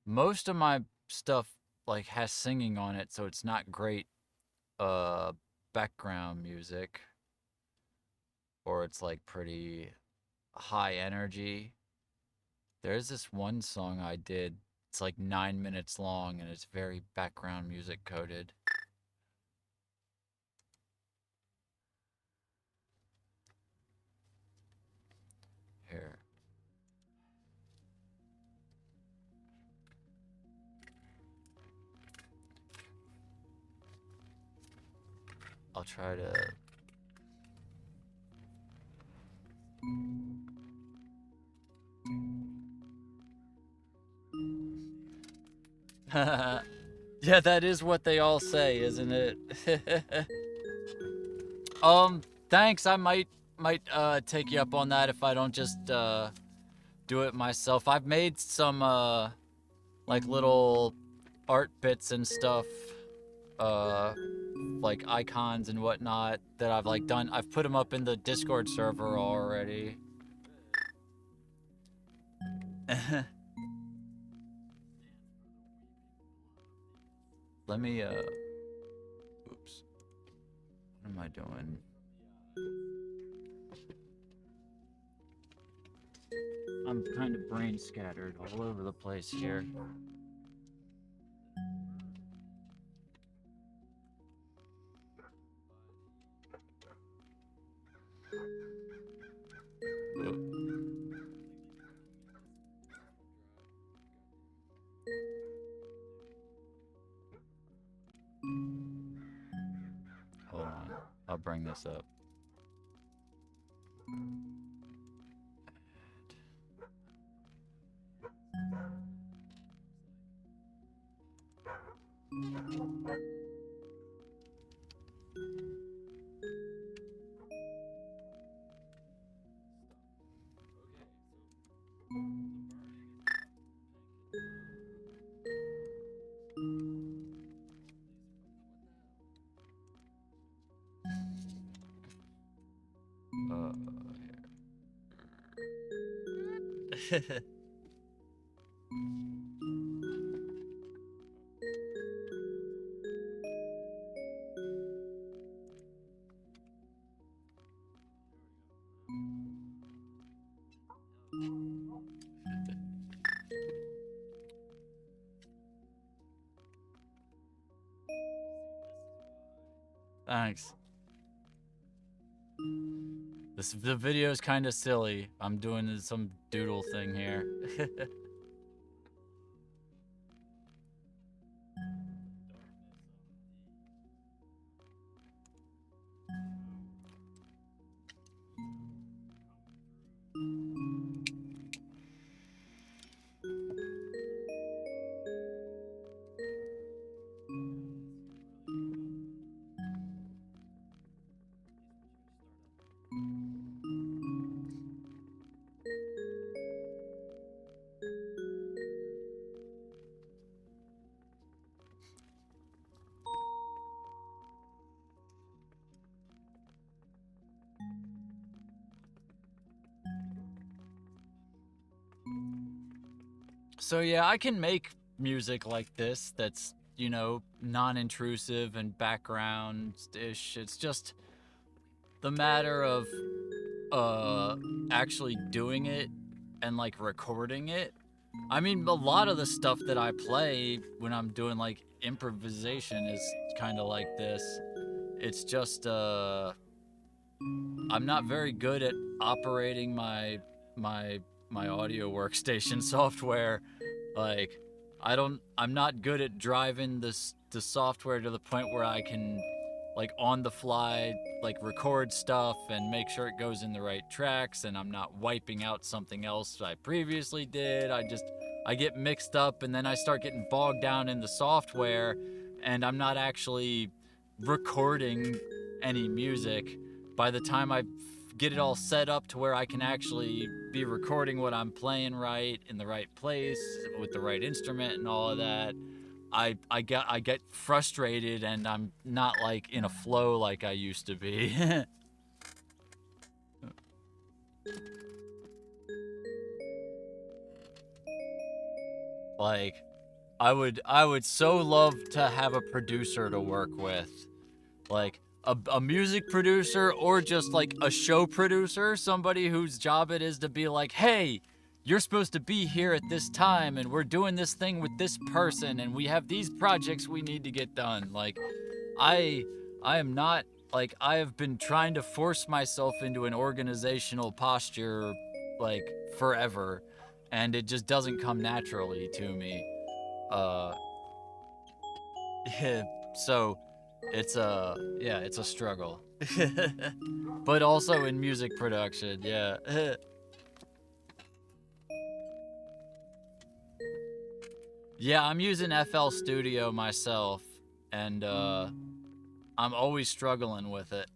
S1: Most of my stuff like has singing on it, so it's not great background music, or it's like pretty high energy. There's this one song I did, it's like 9 minutes long, and it's very background music coded. Here. I'll try to... Yeah, that is what they all say, isn't it? Thanks. I might take you up on that if I don't just do it myself. I've made some like little art bits and stuff like icons and whatnot that I've like done. I've put them up in the Discord server already. Let me oops. What am I doing? I'm kind of brain scattered all over the place here. Hold on. I'll bring this up. Here. Thanks. The video is kind of silly. I'm doing some doodle thing here. So yeah, I can make music like this that's, you know, non-intrusive and background-ish. It's just the matter of actually doing it and like recording it. I mean, a lot of the stuff that I play when I'm doing like improvisation is kind of like this. It's just I'm not very good at operating my audio workstation software. Like I'm not good at driving the software to the point where I can like on the fly like record stuff and make sure it goes in the right tracks, and I'm not wiping out something else I previously did. I get mixed up, and then I start getting bogged down in the software, and I'm not actually recording any music. By the time I get it all set up to where I can actually be recording what I'm playing right in the right place with the right instrument and all of that, I get frustrated, and I'm not like in a flow like I used to be. Like I would so love to have a producer to work with. Like a music producer, or just like a show producer, somebody whose job it is to be like, hey, you're supposed to be here at this time, and we're doing this thing with this person, and we have these projects we need to get done. Like I am not, like, I have been trying to force myself into an organizational posture like forever, and it just doesn't come naturally to me. So it's yeah, it's a struggle. But also in music production, yeah. Yeah, I'm using FL Studio myself, and I'm always struggling with it.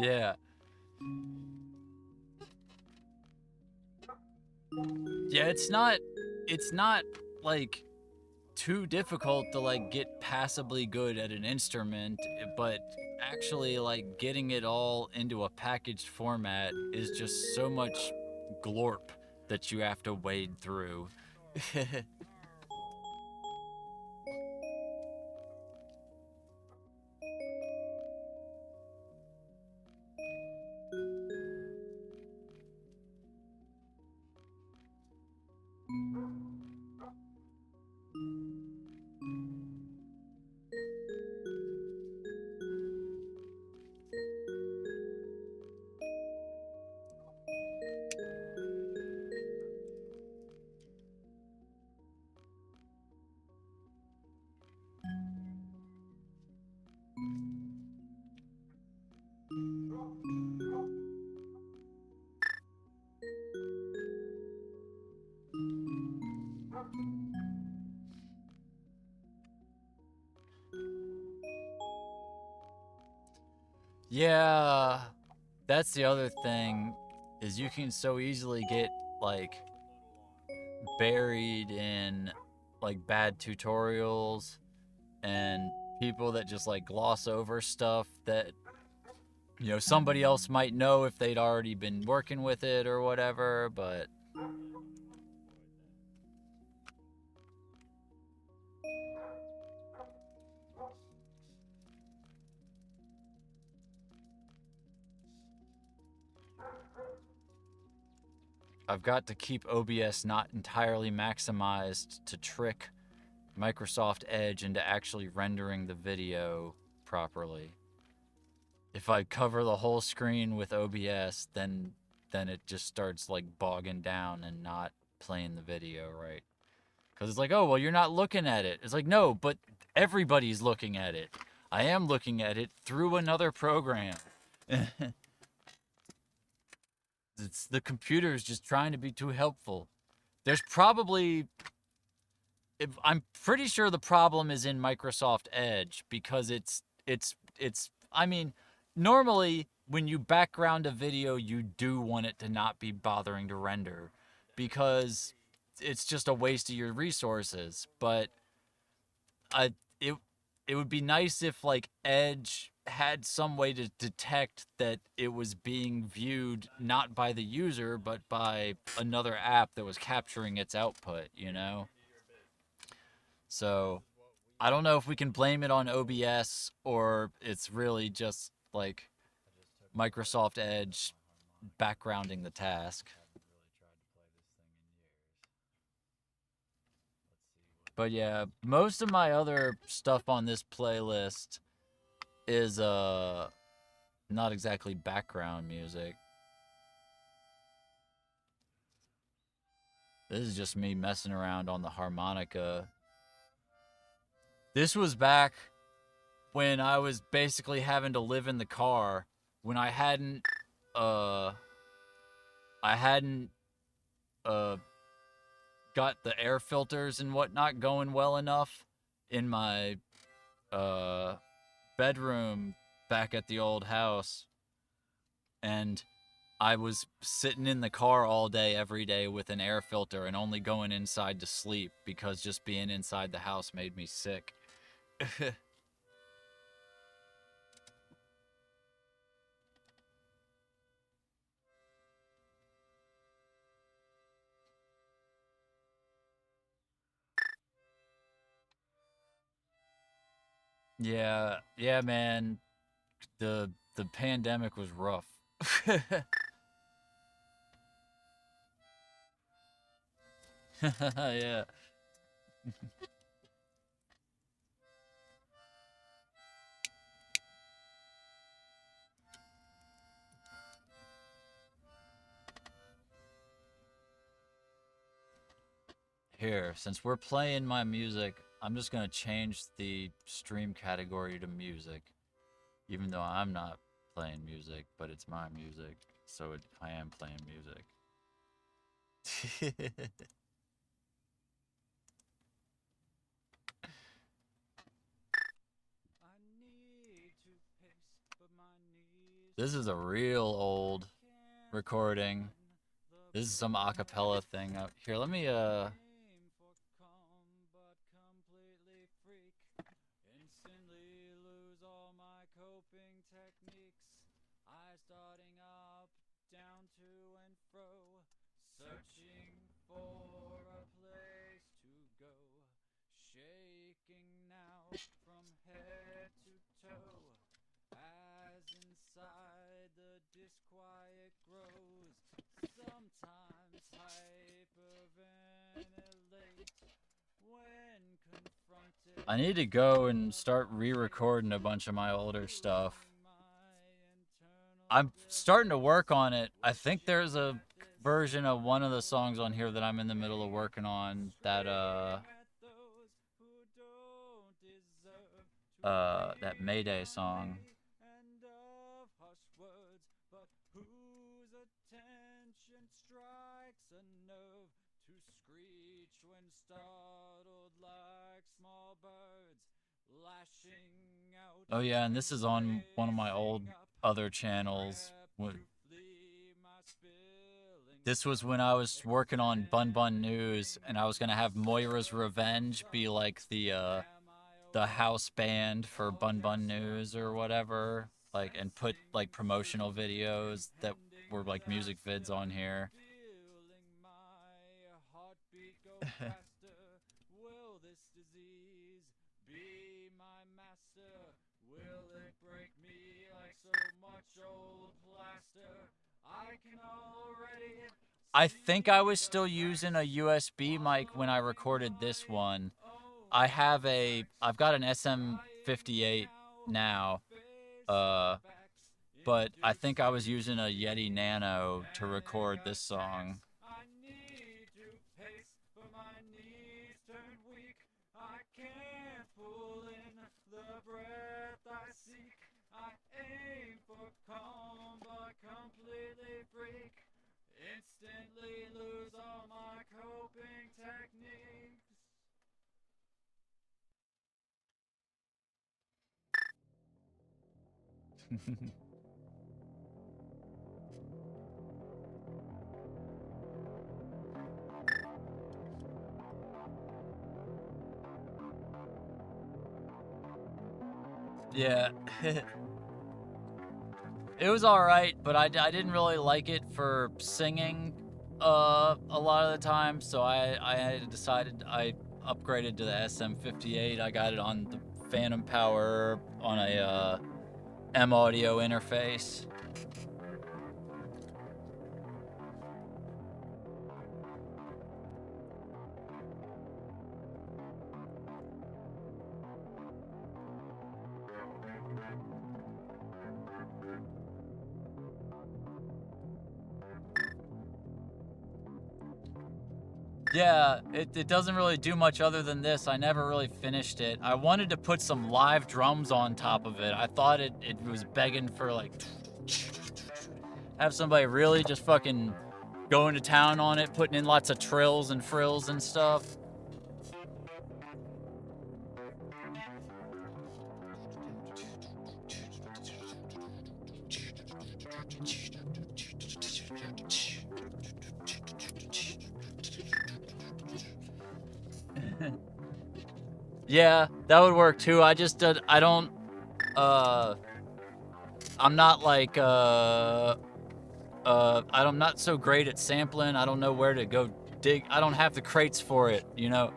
S1: Yeah. Yeah, it's not like too difficult to like get passably good at an instrument, but actually like getting it all into a packaged format is just so much glorp that you have to wade through. Yeah, that's the other thing, is you can so easily get like buried in like bad tutorials and people that just like gloss over stuff that somebody else might know if they'd already been working with it or whatever, but I've got to keep OBS not entirely maximized to trick Microsoft Edge into actually rendering the video properly. If I cover the whole screen with OBS, then it just starts like bogging down and not playing the video right. Because it's like, oh, well, you're not looking at it. It's like, no, but everybody's looking at it. I am looking at it through another program. It's the computer's just trying to be too helpful. There's probably, I'm pretty sure the problem is in Microsoft Edge, because I mean, normally when you background a video, you do want it to not be bothering to render, because it's just a waste of your resources. But I it it would be nice if like Edge had some way to detect that it was being viewed not by the user but by another app that was capturing its output. So I don't know if we can blame it on OBS or it's really just like Microsoft Edge backgrounding the task. But yeah, most of my other stuff on this playlist is not exactly background music. This is just me messing around on the harmonica. This was back when I was basically having to live in the car, when I hadn't uh uh got the air filters and whatnot going well enough in my uh bedroom back at the old house, and I was sitting in the car all day every day with an air filter and only going inside to sleep because just being inside the house made me sick. Yeah, man. The pandemic was rough. Yeah. Here, since we're playing my music, I'm just gonna change the stream category to music, even though I'm not playing music, but it's my music, so I am playing music. I need to pace, but my knees This is a real old recording. This is some acapella thing up here. Let me instantly lose all my coping techniques. I starting up, down to and fro, searching for a place to go. Shaking now from head to toe, as inside the disquiet grows. Sometimes hyperventilate when confronted. I need to go and start re-recording a bunch of my older stuff. I'm starting to work on it. I think there's a version of one of the songs on here that I'm in the middle of working on that that Mayday song. Oh yeah, and this is on one of my old other channels. This was when I was working on Bun Bun News, and I was gonna have Moira's Revenge be like the house band for Bun Bun News or whatever, like, and put like promotional videos that were like music vids on here. Will this disease be my master? Will it break me like so much old plaster? I can already. I think I was still using a USB mic when I recorded this one. I've got an SM58 now, but I think I was using a Yeti Nano to record this song. I need to pace, but my knees turn weak. I can't pull in the breath I seek. I aim for calm, but completely freak. Instantly lose all my coping techniques. Yeah. It was alright, but I didn't really like it for singing a lot of the time, so I decided I upgraded to the SM58. I got it on the Phantom Power on a M Audio interface. Yeah, it doesn't really do much other than this. I never really finished it. I wanted to put some live drums on top of it. I thought it was begging for like have somebody really just fucking going to town on it, putting in lots of trills and frills and stuff. Yeah, that would work too. I just I don't I'm not like I'm not so great at sampling. I don't know where to go dig. I don't have the crates for it, you know.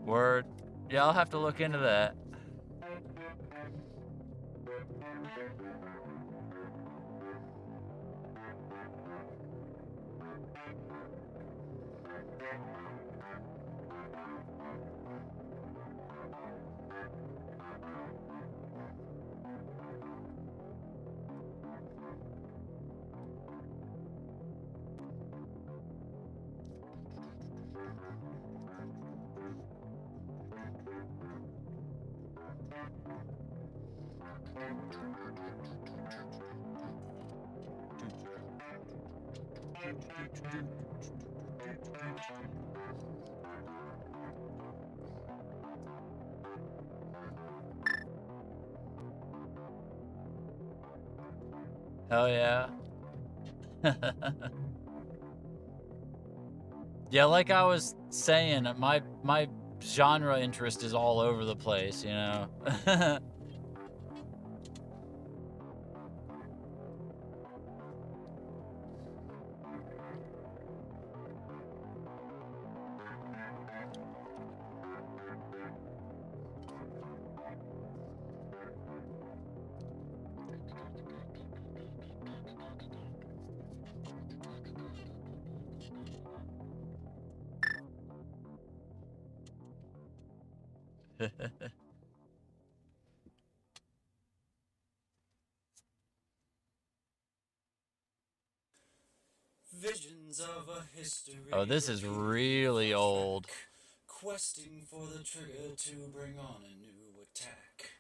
S1: Word. Yeah, I'll have to look into that. Hell yeah. Yeah, like I was saying, my genre interest is all over the place, you know.
S3: Visions of a history.
S1: Oh, this is really old.
S3: Questing for the trigger to bring on a new attack.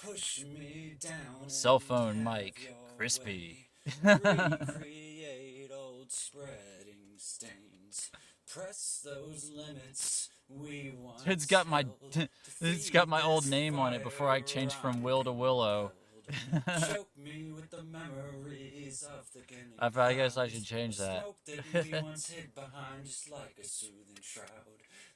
S3: Push me down.
S1: Cell
S3: and
S1: phone
S3: have
S1: mic,
S3: your
S1: crispy.
S3: way. Recreate old spreading stains. Press those limits we once
S1: It's got my
S3: held.
S1: it's got my old
S3: This
S1: name on it before I changed from Will to Willow.
S3: Choke me with the memories of the beginning.
S1: I guess I should change that.
S3: Smoke that we once hid behind, just like a soothing shroud.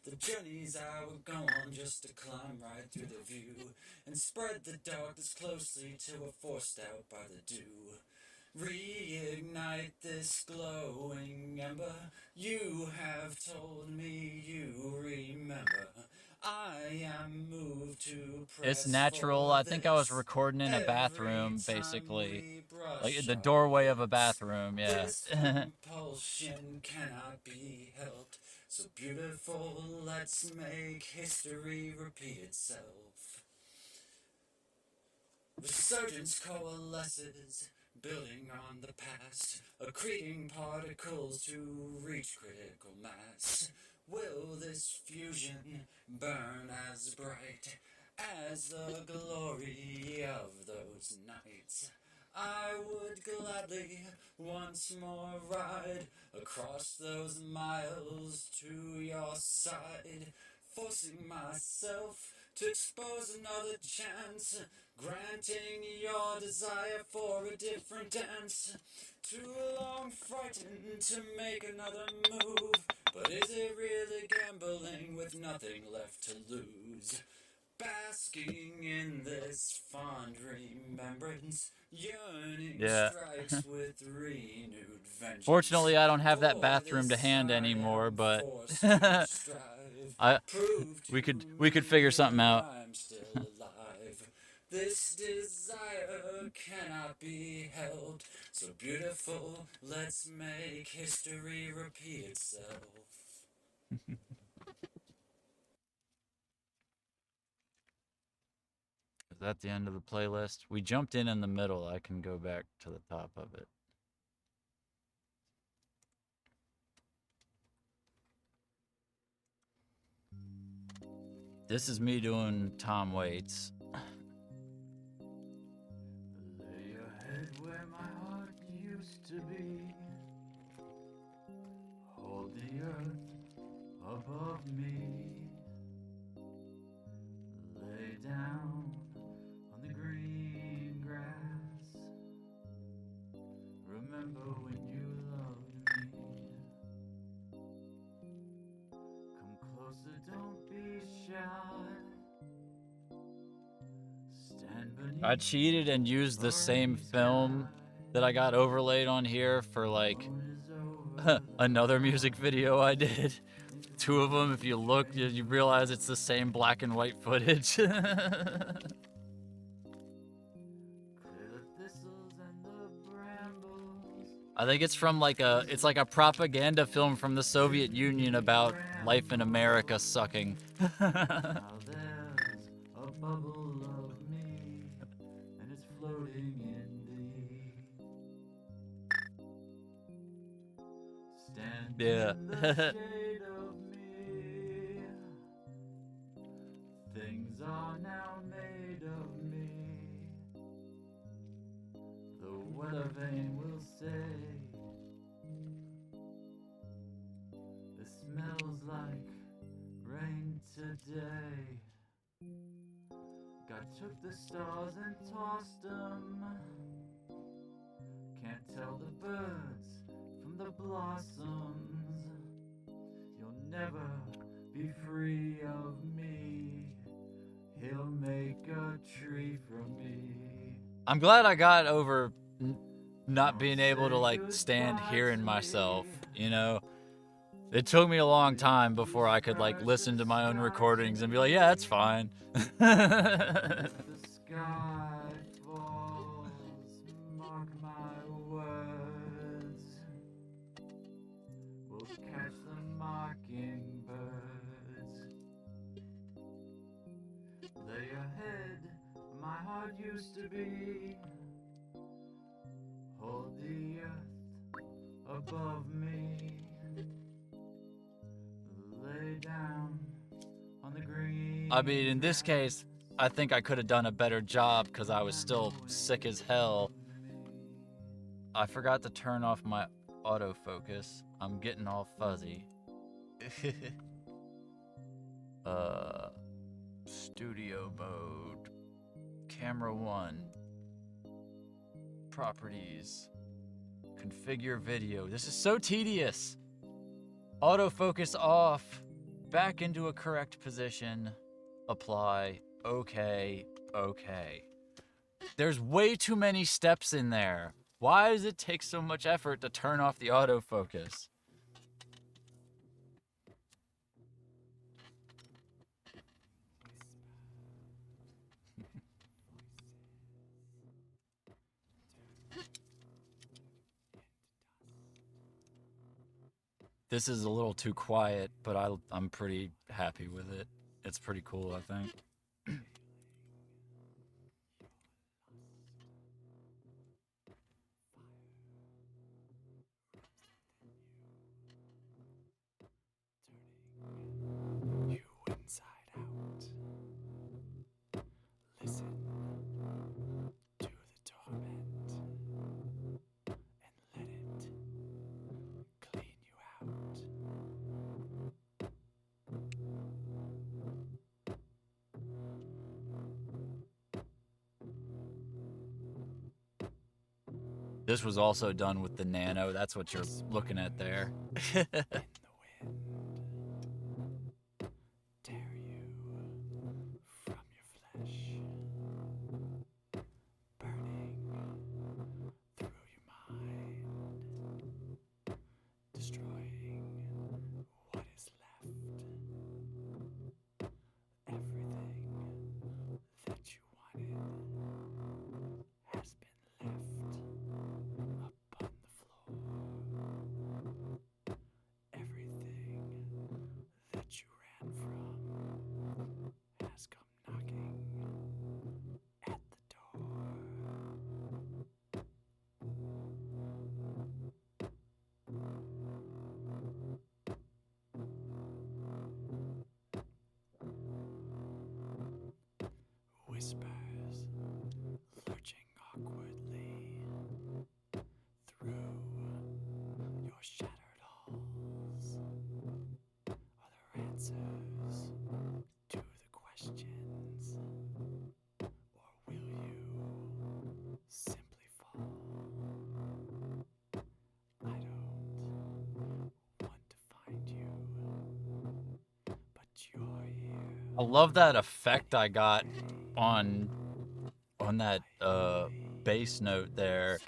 S3: The journeys I would go on just to climb right through the view and spread the darkness closely till we're forced out by the dew. Reignite this glowing ember. You have told me you remember. I am moved to press.
S1: It's natural. I think I was recording in a bathroom, basically. Like the doorway of a bathroom, yeah.
S3: This compulsion cannot be helped. So beautiful, let's make history repeat itself. Resurgence coalesces, building on the past, accreting particles to reach critical mass. Will this fusion burn as bright as the glory of those nights? I would gladly once more ride across those miles to your side, forcing myself to expose another chance, granting your desire for a different dance. Too long frightened to make another move, but is it really gambling with nothing left to lose? Basking in this fond remembrance, yearning
S1: Yeah.
S3: strikes with renewed vengeance.
S1: Fortunately, I don't have that
S3: For
S1: bathroom to
S3: this
S1: hand
S3: I
S1: anymore,
S3: am
S1: but
S3: forced to strive. Prove
S1: we
S3: to
S1: could figure something
S3: me
S1: out.
S3: I'm still alive. This desire cannot be helped. So beautiful, let's make history repeat itself.
S1: Is that the end of the playlist? We jumped in the middle. I can go back to the top of it. This is me doing Tom Waits. Lay your head where my heart used to be. Hold the earth above me. Lay down on the green grass. Remember when you loved me. Come closer, don't be shy. I cheated and used the same film that I got overlaid on here for like another music video I did. Two of them, if you look, you realize it's the same black and white footage. Clear the thistles and the brambles. I think it's from like it's like a propaganda film from the Soviet Union about life in America sucking.
S3: Now there's a bubble of me, and it's floating in the stand
S1: Yeah.
S3: in the shade of me. Things are now made of me. The weather vane will say, it smells like rain today. God took the stars and tossed them. Can't tell the birds from the blossoms. You'll never be free of me. He'll make a tree from me.
S1: I'm glad I got over not being able to like stand hearing myself, you know? It took me a long time before I could like listen to my own recordings and be like, yeah, that's fine.
S3: The sky falls, mark my words. We'll catch the mockingbirds. Lay ahead, my heart used to be. Hold the earth above me. Lay down on the green.
S1: I mean, in this case, I think I could have done a better job because I was still sick as hell. I forgot to turn off my autofocus. I'm getting all fuzzy. Studio mode. Camera 1. Properties. Configure video. This is so tedious. Autofocus off. Back into a correct position. Apply. Okay. Okay. There's way too many steps in there. Why does it take so much effort to turn off the autofocus? This is a little too quiet, but I'm pretty happy with it. It's pretty cool, I think.
S3: You inside out. Listen to the torment and let it clean you out.
S1: This was also done with the Nano. That's what you're looking at there.
S3: In the wind, tear you from your flesh, burning through your mind, destroying what is left. Everything that you wanted has been left upon the floor. Everything that you ran from has come knocking at the door. Whispers lurching awkwardly through your shattered halls are the answers to the questions, or will you simply fall? I don't want to find you, but you're here.
S1: I love that effect I got on that bass note there,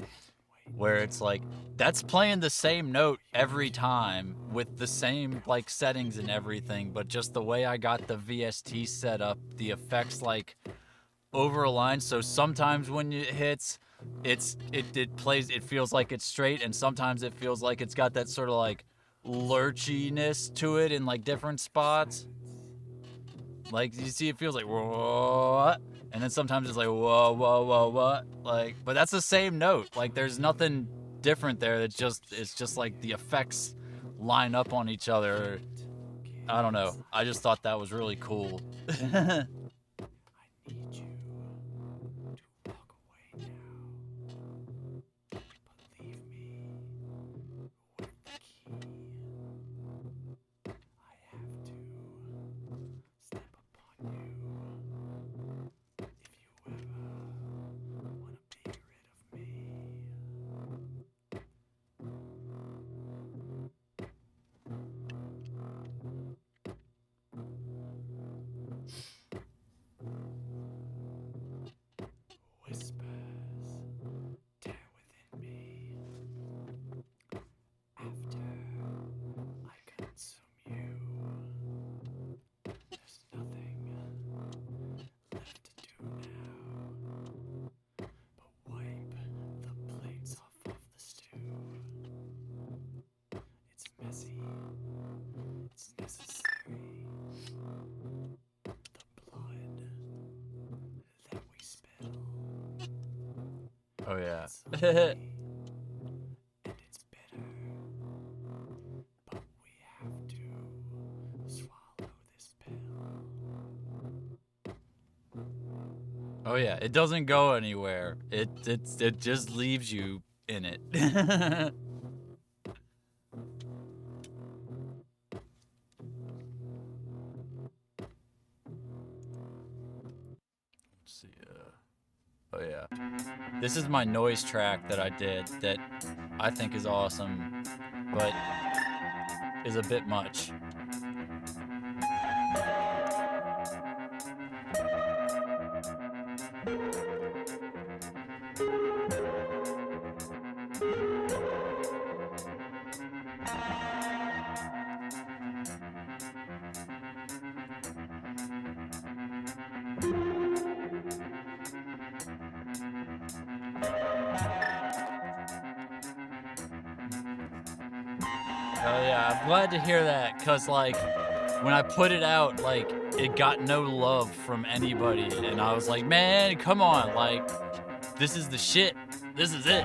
S1: where it's like that's playing the same note every time with the same like settings and everything, but just the way I got the VST set up, the effects like over a line, so sometimes when it hits it feels like it's straight, and sometimes it feels like it's got that sort of like lurchiness to it in like different spots. Like you see, it feels like what, and then sometimes it's like whoa, whoa, whoa, what, like. But that's the same note. Like there's nothing different there. It's just like the effects line up on each other. I don't know. I just thought that was really cool.
S3: I need you to walk away now, but leave me with the key. I have to step upon you if you ever want to be rid of me. Whispers tear within me after I consume you. There's nothing left to do now but wipe the plates off of the stew. It's messy, it's necessary. The blood that we spill.
S1: Oh yeah.
S3: It's ugly, and it's bitter, but we have to swallow this pill.
S1: Oh yeah. It doesn't go anywhere. It just leaves you in it. Let's see. Oh yeah. This is my noise track that I did that I think is awesome, but is a bit much. Oh yeah, I'm glad to hear that, cause like when I put it out, like it got no love from anybody, and I was like, man, come on, like this is the shit. This is it.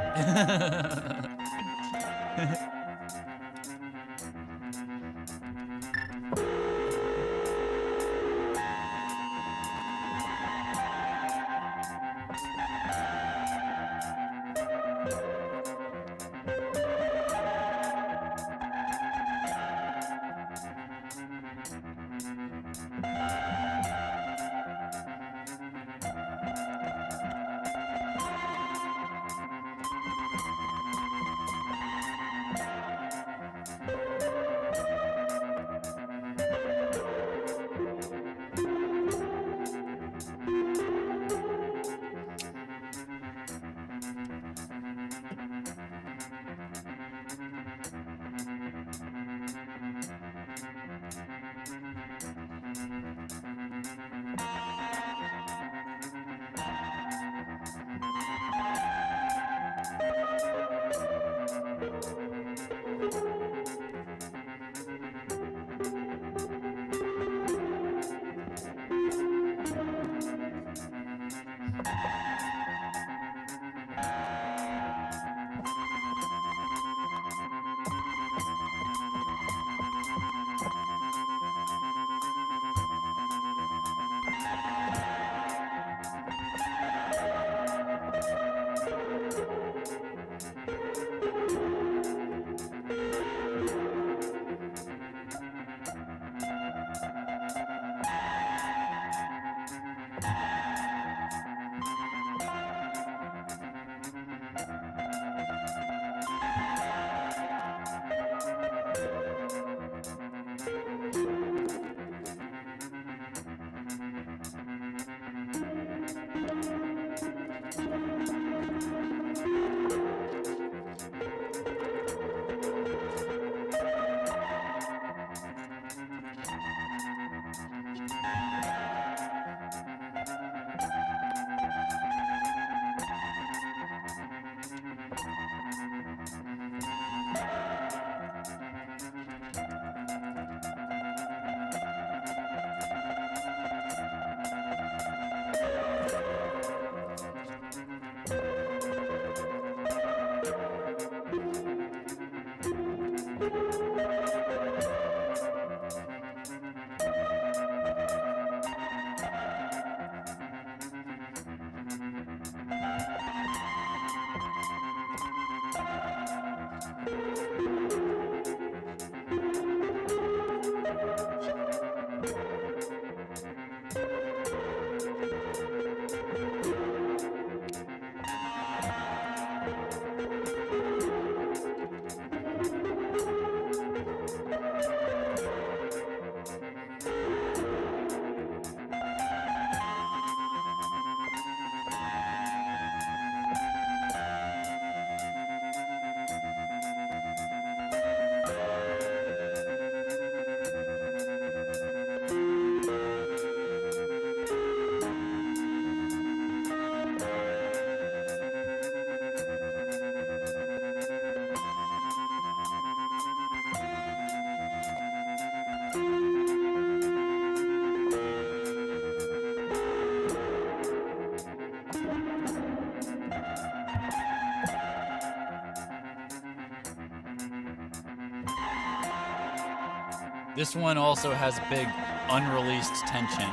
S1: This one also has big unreleased tension.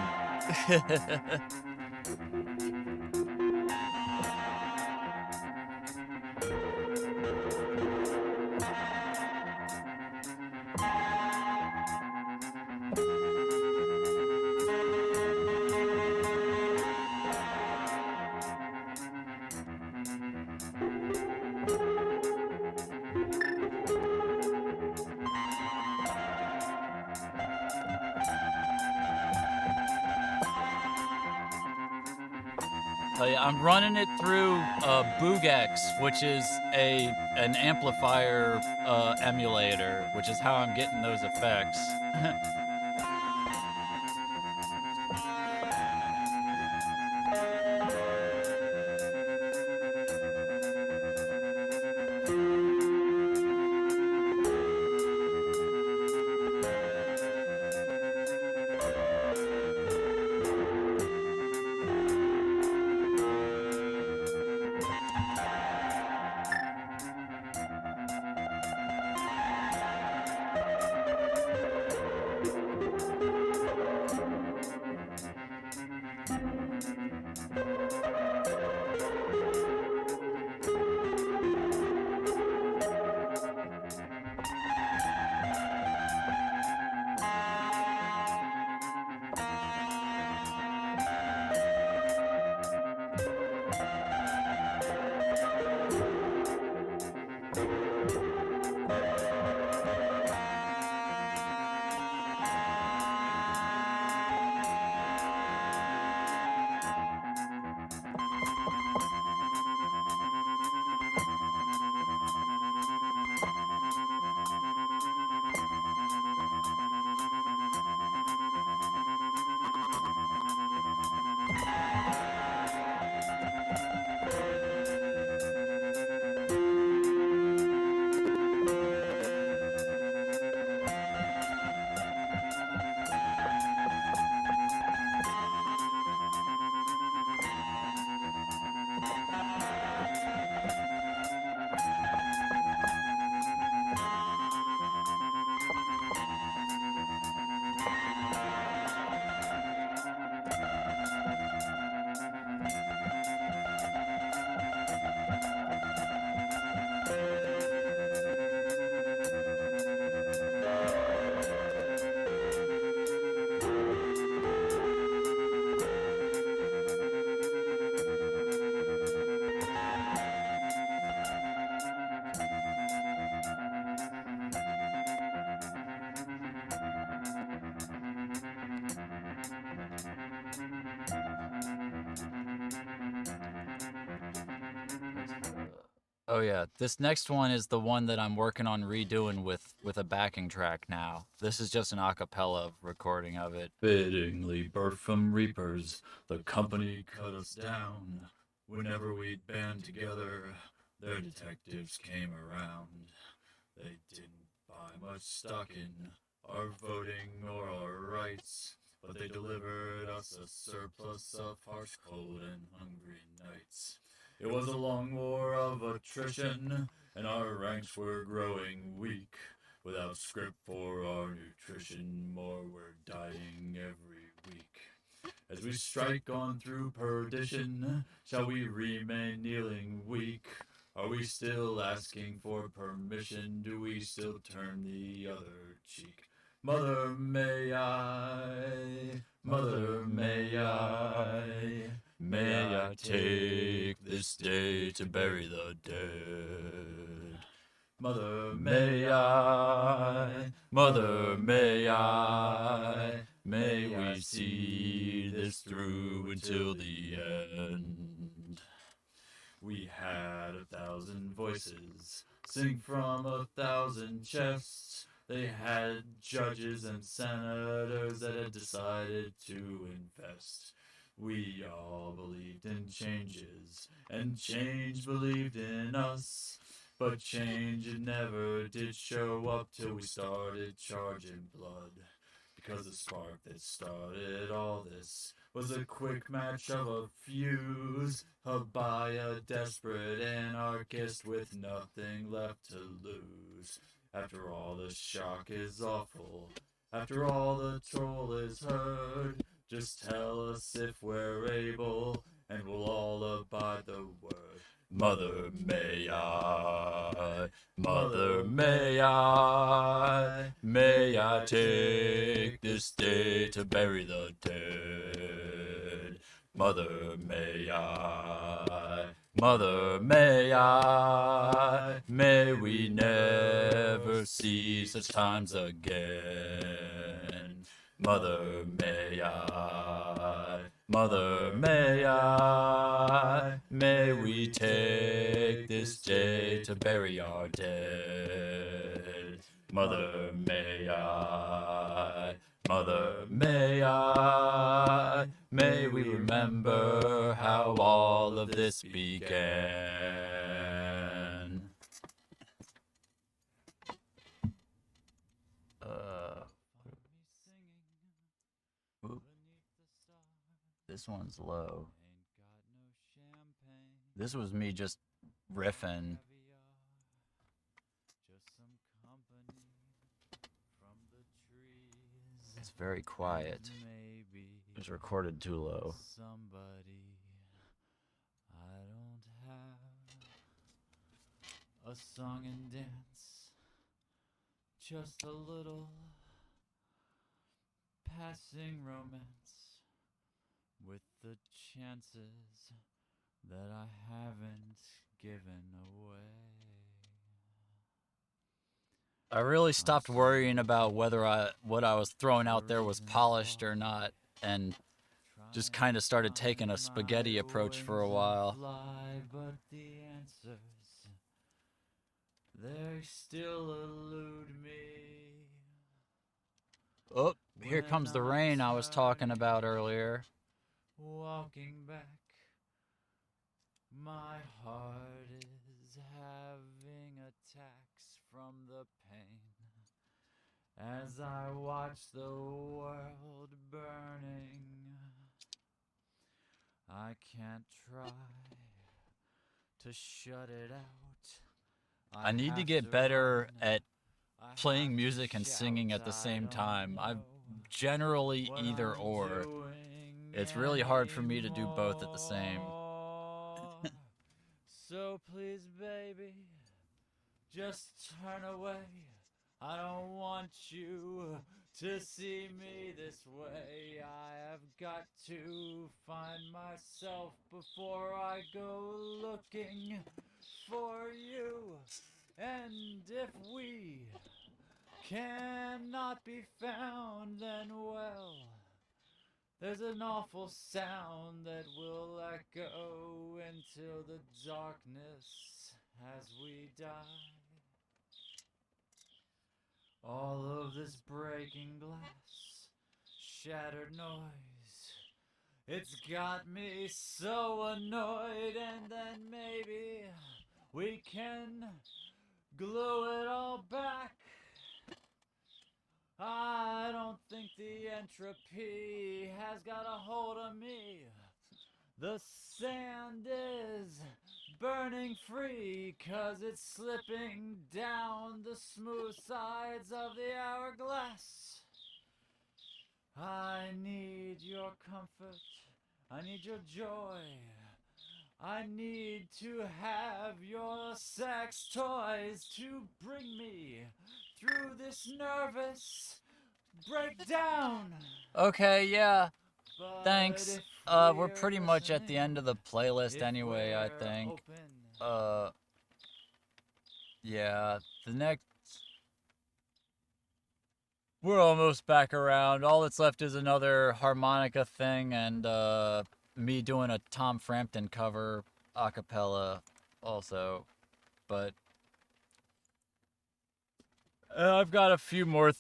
S1: I'm running it through Boogex, which is an amplifier emulator, which is how I'm getting those effects. Oh yeah, this next one is the one that I'm working on redoing with a backing track now. This is just an a cappella recording of it. Fittingly birthed from reapers, the company cut us down. Whenever we'd band together, their detectives came around. They didn't buy much stock in our voting or our rights, but they delivered us a surplus of harsh, cold, and hungry nights. It was a long war of attrition, and our ranks were growing weak. Without script for our nutrition, more were dying every week. As we strike on through perdition, shall we remain kneeling weak? Are we still asking for permission? Do we still turn the other cheek? Mother, may I take this day to bury the dead? Mother, may I, may we see this through until the end? We had 1,000 voices sing from 1,000 chests. They had judges and senators that had decided to invest. We all believed in changes, and change believed in us. But change it never did show up till we started charging blood. Because the spark that started all this was a quick match of a fuse, held by a desperate anarchist with nothing left to lose. After all, the shock is awful,
S3: After all the troll is heard, just tell us if we're able, and we'll all abide the word. Mother, may I, Mother, may I take this day to bury the dead? Mother, may I, may we never see such times again. Mother, may I, may we take this day to bury our dead. Mother, may I, may we remember how all of this began. Oop. This one's low. This was me just riffing. It's very quiet. It was recorded too low.
S1: Somebody, I don't have a song and dance, just a little passing romance with the chances that I haven't given away. I really stopped worrying about whether what I was throwing out there was polished or not, and just kind of started taking a spaghetti approach for a while. But the answers, they still elude me. Oh, here comes the rain I was talking about earlier. Walking back, my heart is having attacks from the pain as I watch the world burning. I can't try to shut it out. I need to get better at playing music and singing at the same time. I'm generally either or. It's really hard for me to do both at the same. So please, baby, just turn away. I don't want you to see me this way. I have got to find myself before I go looking for you. And if we cannot be found, then well, there's an awful sound that will echo into the darkness as we die. All of this breaking glass, shattered noise, it's got me so annoyed. And then maybe we can glue it all back. I don't think the entropy has got a hold of me. The sand is burning free, 'cause it's slipping down the smooth sides of the hourglass. I need your comfort, I need your joy, I need to have your sex toys to bring me through this nervous breakdown. Okay, yeah. Thanks. We're pretty much at the end of the playlist anyway, I think. Yeah, the next... We're almost back around. All that's left is another harmonica thing and, me doing a Tom Frampton cover a cappella also. But I've got a few more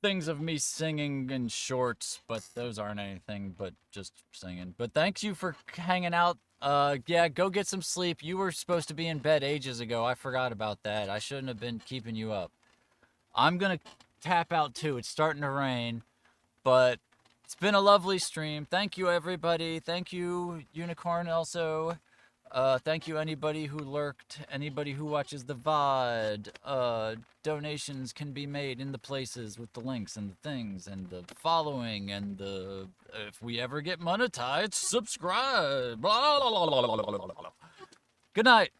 S1: things of me singing in shorts, but those aren't anything but just singing. But thanks you for hanging out. Yeah, go get some sleep. You were supposed to be in bed ages ago. I forgot about that. I shouldn't have been keeping you up. I'm gonna tap out too. It's starting to rain, but it's been a lovely stream. Thank you, everybody. Thank you, Unicorn, also. Thank you anybody who lurked, anybody who watches the VOD. Donations can be made in the places with the links and the things and the following and the if we ever get monetized, subscribe. Blah, blah, blah, blah, blah, blah, blah. Good night.